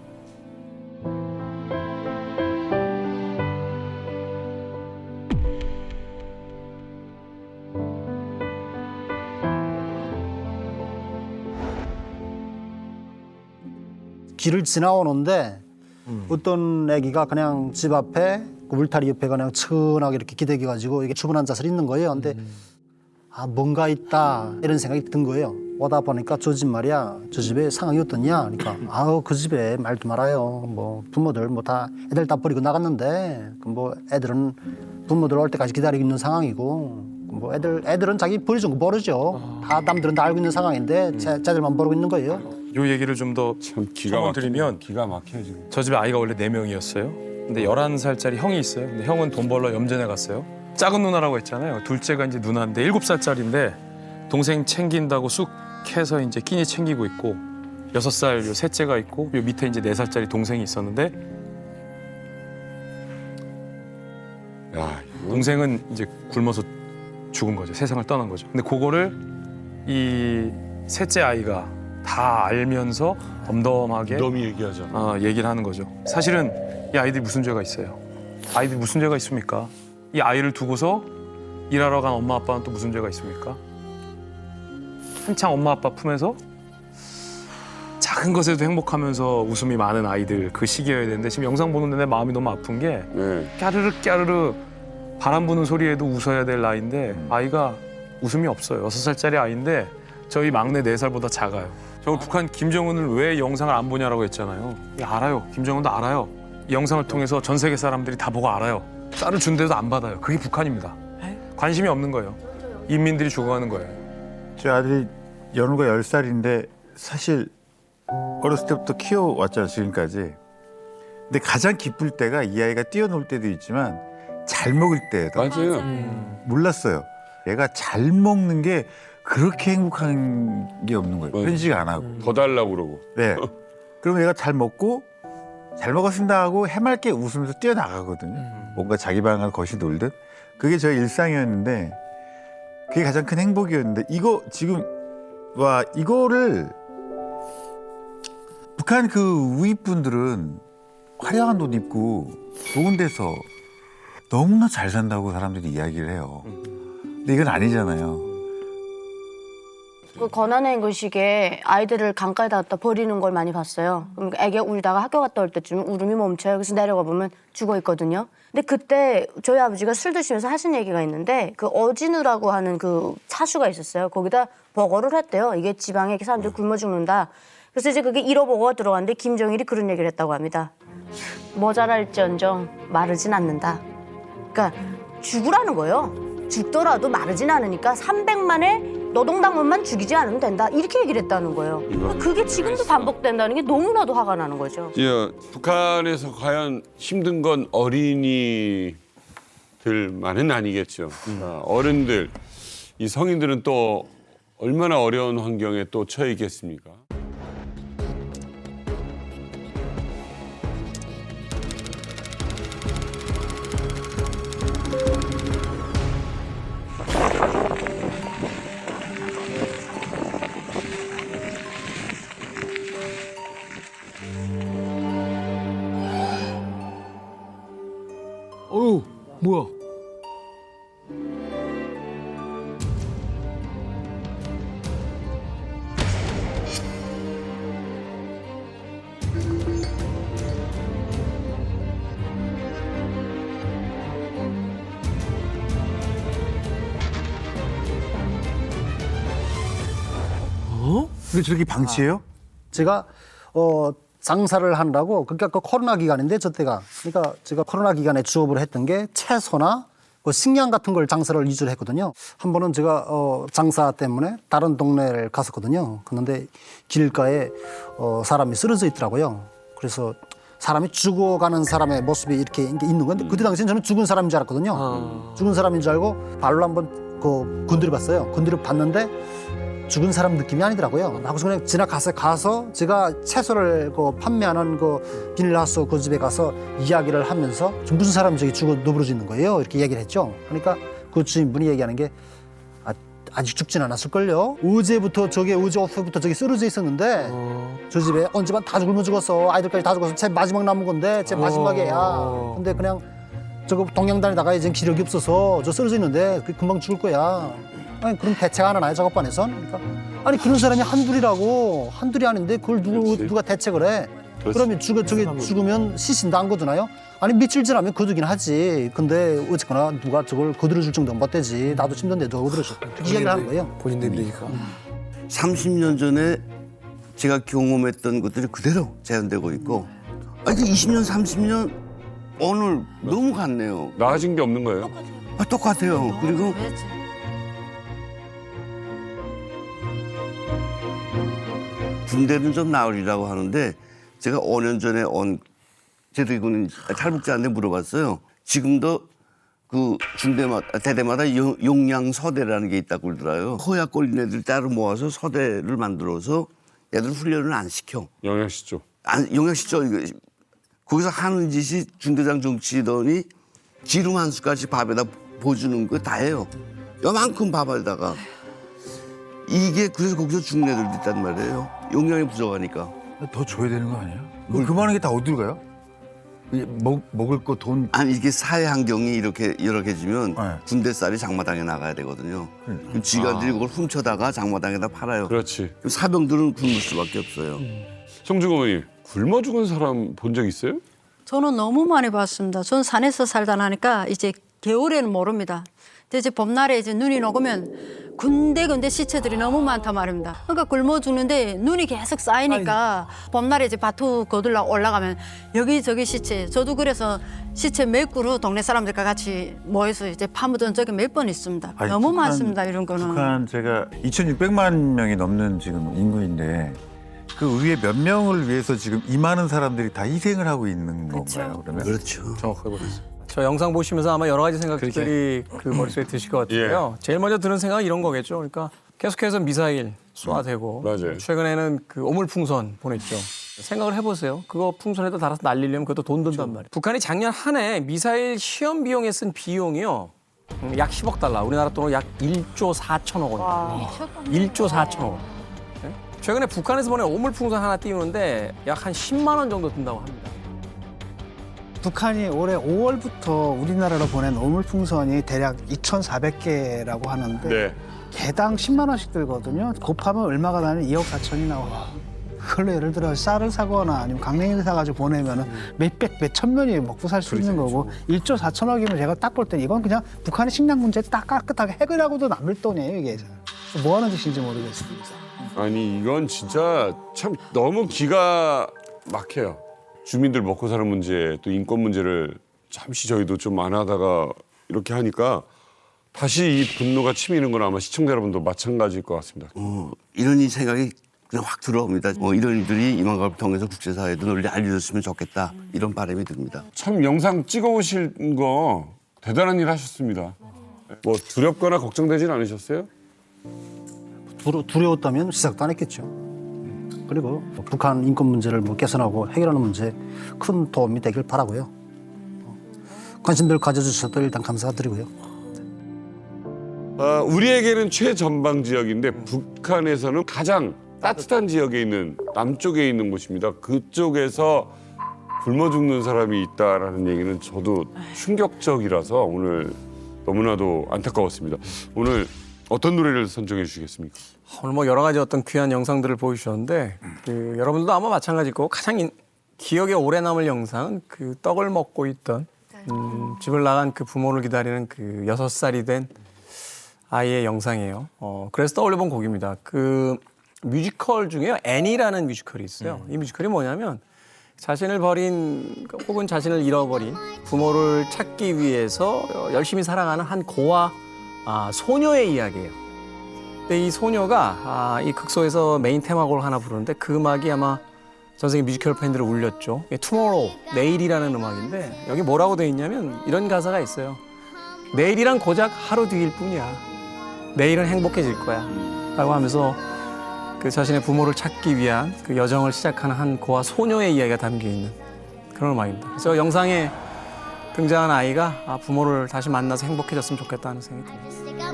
길을 지나오는데 어떤 애기가 그냥 집 앞에 그 울타리 옆에 그냥 천하게 이렇게 기대기 가지고 이게 주문 앉아서 있는 거예요. 근데 아 뭔가 있다 이런 생각이 든 거예요. 오다 보니까 저 집 말이야, 저 집에 상황이 어떻냐? 그러니까 아우 그 집에 말도 말아요. 뭐 부모들 뭐 다 애들 다 버리고 나갔는데 그 뭐 애들은 부모들 올 때까지 기다리고 있는 상황이고 뭐 애들은 자기 버리준 거 모르죠. 다 남들은 다 알고 있는 상황인데 쟤들만 모르고 있는 거예요. 요 얘기를 좀 더 드리면 기가 막혀 지금. 저 집에 아이가 원래 4명이었어요. 근데 11살짜리 형이 있어요. 근데 형은 돈 벌러 염전에 갔어요. 작은 누나라고 했잖아요. 둘째가 이제 누나인데 7살짜리인데 동생 챙긴다고 쑥 해서 이제 끼니 챙기고 있고 6살 요 셋째가 있고 요 밑에 이제 4살짜리 동생이 있었는데 야, 동생은 이제 굶어서 죽은 거죠. 세상을 떠난 거죠. 근데 그거를 이 셋째 아이가 다 알면서 덤덤하게 너무 얘기하잖아. 얘기를 하는 거죠. 사실은 이 아이들이 무슨 죄가 있어요? 아이들이 무슨 죄가 있습니까? 이 아이를 두고서 일하러 간 엄마 아빠는 또 무슨 죄가 있습니까? 한창 엄마 아빠 품에서 작은 것에도 행복하면서 웃음이 많은 아이들 그 시기여야 되는데 지금 영상 보는데 내 마음이 너무 아픈 게 까르르 까르르 바람 부는 소리에도 웃어야 될 나이인데 아이가 웃음이 없어요. 6살짜리 아이인데 저희 막내 4살보다 작아요. 저 북한 김정은을 왜 영상을 안 보냐라고 했잖아요. 알아요. 김정은도 알아요. 이 영상을 통해서 전 세계 사람들이 다 보고 알아요. 쌀을 준대도 안 받아요. 그게 북한입니다. 관심이 없는 거예요. 인민들이 죽어가는 거예요. 제 아들이 연우가 10살인데 사실 어렸을 때부터 키워왔잖아요, 지금까지. 근데 가장 기쁠 때가 이 아이가 뛰어놀 때도 있지만 잘 먹을 때다. 맞아요. 몰랐어요. 얘가 잘 먹는 게 그렇게 행복한 게 없는 거예요. 편식 안 하고. 더 달라고 그러고. 네. 그러면 얘가 잘 먹고 잘 먹었습니다 하고 해맑게 웃으면서 뛰어나가거든요. 뭔가 자기 방을 거시 놀듯. 그게 저의 일상이었는데 그게 가장 큰 행복이었는데 이거 지금 와 이거를 북한 그 우익분들은 화려한 옷 입고 좋은 데서 너무나 잘 산다고 사람들이 이야기를 해요. 근데 이건 아니잖아요. 그 권한의 의식에 아이들을 강가에다 갖다 버리는 걸 많이 봤어요. 그럼 애기가 울다가 학교 갔다 올 때쯤 울음이 멈춰요. 그래서 내려가 보면 죽어 있거든요. 근데 그때 저희 아버지가 술 드시면서 하신 얘기가 있는데 그 어진우라고 하는 그 차수가 있었어요. 거기다 버거를 했대요. 이게 지방에 사람들이 굶어 죽는다. 그래서 이제 그게 1호 버거가 들어갔는데 김정일이 그런 얘기를 했다고 합니다. 모자랄지언정 마르진 않는다. 그러니까 죽으라는 거예요. 죽더라도 마르진 않으니까 300만의 노동당원만 죽이지 않으면 된다. 이렇게 얘기를 했다는 거예요. 그게 지금도 반복된다는 게 너무나도 화가 나는 거죠. 북한에서 과연 힘든 건 어린이들만은 아니겠죠. 어른들, 이 성인들은 또 얼마나 어려운 환경에 또 처해 있겠습니까? 어휴, 뭐야? 근데 저렇게 방치해요? 제가 장사를 한다고 그러니까 그 코로나 기간인데 저 때가 그러니까 제가 코로나 기간에 주업을 했던 게 채소나 그 식량 같은 걸 장사를 위주로 했거든요. 한 번은 제가 장사 때문에 다른 동네를 갔었거든요. 그런데 길가에 사람이 쓰러져 있더라고요. 그래서 사람이 죽어가는 사람의 모습이 이렇게 있는 건데 그때 당시엔 저는 죽은 사람인 줄 알았거든요. 죽은 사람인 줄 알고 발로 한번 건드려 봤어요. 건드려 봤는데 죽은 사람 느낌이 아니더라고요. 하고서 그냥 가서 제가 채소를 판매하는 비닐하우스 그 집에 가서 이야기를 하면서 무슨 사람이 저기 죽어 누부러져 있는 거예요. 이렇게 얘기를 했죠. 그러니까 그 주인분이 얘기하는 게 아직 죽진 않았을걸요. 어제 오후부터 저기 쓰러져 있었는데 저 집에 온 집안 다 굶어 죽었어. 아이들까지 다 죽어서 제 마지막 남은 건데 제 마지막이야. 근데 그냥 저거 동양단에다가 지금 기력이 없어서 저 쓰러져 있는데 금방 죽을 거야. 아니 그럼 대책 안 하나요 작업반에선? 그러니까 아니 그런 사람이 한둘이 아닌데 그걸 누가 대책을 해? 그러면 죽으면 시신도 안 거두나요? 아니 며칠 지나면 거두긴 하지. 근데 어쨌거나 누가 저걸 거들어줄 정도는 못 되지. 나도 힘든데 누가 거들어줘. 이 얘기를 하는 거예요. 본인들이니까. 30년 전에 제가 경험했던 것들이 그대로 재현되고 있고 아니 20년, 30년 오늘 너무 같네요. 나아진 게 없는 거예요? 똑같아요. 그리고 군대는 좀 나으리라고 하는데 제가 5년 전에 온 제대군 탈북자한테 물어봤어요. 지금도 그 대대마다 용량서대라는 게 있다고 그러더라고요. 허약 걸린 애들 따로 모아서 서대를 만들어서 애들 훈련을 안 시켜. 영양시죠. 영양시죠. 거기서 하는 짓이 중대장 정치더니 기름 한 숟갈씩 밥에다 보주는 거 다 해요. 요만큼 밥에다가. 이게 그래서 거기서 죽는 애들도 있단 말이에요. 용량이 부족하니까. 더 줘야 되는 거 아니야? 그만한 게 다 어디로 가요? 먹을 거 돈. 아니 이게 사회 환경이 이렇게 열악해지면 군대 쌀이 장마당에 나가야 되거든요. 그럼 지관들이 그걸 훔쳐다가 장마당에다 팔아요. 그렇지. 그럼 사병들은 굶을 수밖에 없어요. 송중 어머니 굶어 죽은 사람 본 적 있어요? 저는 너무 많이 봤습니다. 저는 산에서 살다 나니까 이제 겨울에는 모릅니다. 근데 이제 봄날에 이제 눈이 녹으면 군데군데 시체들이 너무 많단 말입니다. 그러니까 굶어 죽는데 눈이 계속 쌓이니까 봄날에 이제 밭으로 거들러 올라가면 여기저기 시체. 저도 그래서 시체 몇 그루 동네 사람들과 같이 모여서 이제 파묻은 적이 몇 번 있습니다. 아니, 너무 북한, 많습니다, 이런 거는. 북한 제가 2,600만 명이 넘는 지금 인구인데 그 위에 몇 명을 위해서 지금 이 많은 사람들이 다 희생을 하고 있는 건가요? 그러면? 그렇죠. 정확하게 보셨어요. 저 영상 보시면서 아마 여러 가지 생각들이 그 머릿속에 드실 것 같은데요. 제일 먼저 드는 생각은 이런 거겠죠. 그러니까 계속해서 미사일 쏘아대고 맞아요. 최근에는 그 오물풍선 보냈죠. 생각을 해보세요. 그거 풍선에다 달아서 날리려면 그것도 돈 든단 말이에요. 북한이 작년 한 해 미사일 시험 비용에 쓴 비용이요. 약 10억 달러. 우리나라 돈으로 약 1조 4천억 원. 1조 4천억 원. 네? 최근에 북한에서 보낸 오물풍선 하나 띄우는데 약 한 10만 원 정도 든다고 합니다. 북한이 올해 5월부터 우리나라로 보낸 오물풍선이 대략 2,400개라고 하는데 네. 개당 10만 원씩 들거든요. 곱하면 얼마가 나는 2억 4천이 나와. 그걸로 예를 들어 쌀을 사거나 아니면 강냉이를 사가지고 보내면은 몇백, 몇천 명이 먹고 살 수 있는 거고 1조 4천억이면 제가 딱 볼 때 이건 그냥 북한의 식량 문제 딱 깨끗하게 해결하고도 남을 돈이에요, 이게. 뭐 하는 짓인지 모르겠습니다. 아니 이건 진짜 참 너무 기가 막혀요. 주민들 먹고 사는 문제 또 인권 문제를 잠시 저희도 좀 안 하다가 이렇게 하니까 다시 이 분노가 치미는 건 아마 시청자 여러분도 마찬가지일 것 같습니다. 이런 이 생각이 그냥 확 들어옵니다. 이런 일들이 이만갑을 통해서 국제사회도 널리 알려졌으면 좋겠다. 이런 바람이 듭니다. 참 영상 찍어오신 거 대단한 일 하셨습니다. 뭐 두렵거나 걱정되진 않으셨어요? 두려웠다면 시작도 안 했겠죠. 그리고 북한 인권 문제를 개선하고 해결하는 문제에 큰 도움이 되길 바라고요. 관심들 가져주셔서 일단 감사드리고요. 우리에게는 최전방 지역인데 북한에서는 가장 따뜻한 지역에 있는 남쪽에 있는 곳입니다. 그쪽에서 굶어 죽는 사람이 있다라는 얘기는 저도 충격적이라서 오늘 너무나도 안타까웠습니다. 오늘 어떤 노래를 선정해 주시겠습니까? 오늘 뭐 여러 가지 어떤 귀한 영상들을 보여주셨는데 그 여러분들도 아마 마찬가지일 거고 가장 기억에 오래 남을 영상은 그 떡을 먹고 있던 집을 나간 그 부모를 기다리는 그 6살이 된 아이의 영상이에요. 그래서 떠올려본 곡입니다. 그 뮤지컬 중에요. 애니라는 뮤지컬이 있어요. 이 뮤지컬이 뭐냐면 자신을 버린 혹은 자신을 잃어버린 부모를 찾기 위해서 열심히 살아가는 한 고아 소녀의 이야기예요. 근데 이 소녀가 이 극소에서 메인 테마곡을 하나 부르는데 그 음악이 아마 전 세계 뮤지컬 팬들을 울렸죠. 투모로우, 내일이라는 음악인데 여기 뭐라고 돼 있냐면 이런 가사가 있어요. 내일이란 고작 하루 뒤일 뿐이야. 내일은 행복해질 거야. 라고 하면서 그 자신의 부모를 찾기 위한 그 여정을 시작하는 한 고아 소녀의 이야기가 담겨 있는 그런 음악입니다. 그래서 영상에 등장한 아이가 부모를 다시 만나서 행복해졌으면 좋겠다는 생각이 듭니다.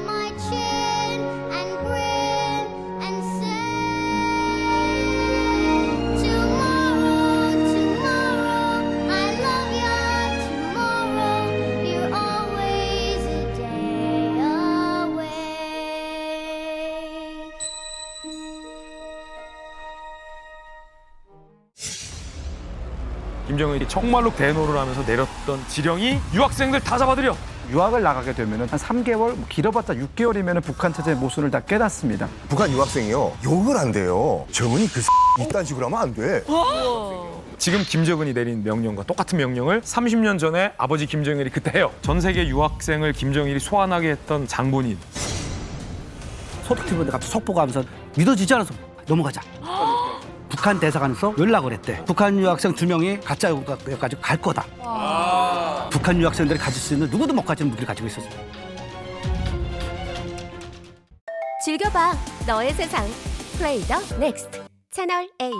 김정은이 정말로 대노를 하면서 내렸던 지령이 유학생들 다 잡아들여. 유학을 나가게 되면 한 3개월, 길어봤자 6개월이면 북한 체제의 모순을 다 깨닫습니다. 북한 유학생이요 욕을 안 돼요. 정은이 그 이딴 식으로 하면 안 돼. 지금 김정은이 내린 명령과 똑같은 명령을 30년 전에 아버지 김정일이 그때 해요. 전 세계 유학생을 김정일이 소환하게 했던 장본인. 소득티브한테 갑자기 속보가 하면서 믿어지지 않아서 넘어가자. 북한 대사관에서 연락을 했대. 북한 유학생 2명이 가짜 여기까지 갈 거다. 북한 유학생들이 가질 수 있는 누구도 못 가지는 무기를 가지고 있었어요. 즐겨봐 너의 세상 플레이 더 넥스트 채널 A.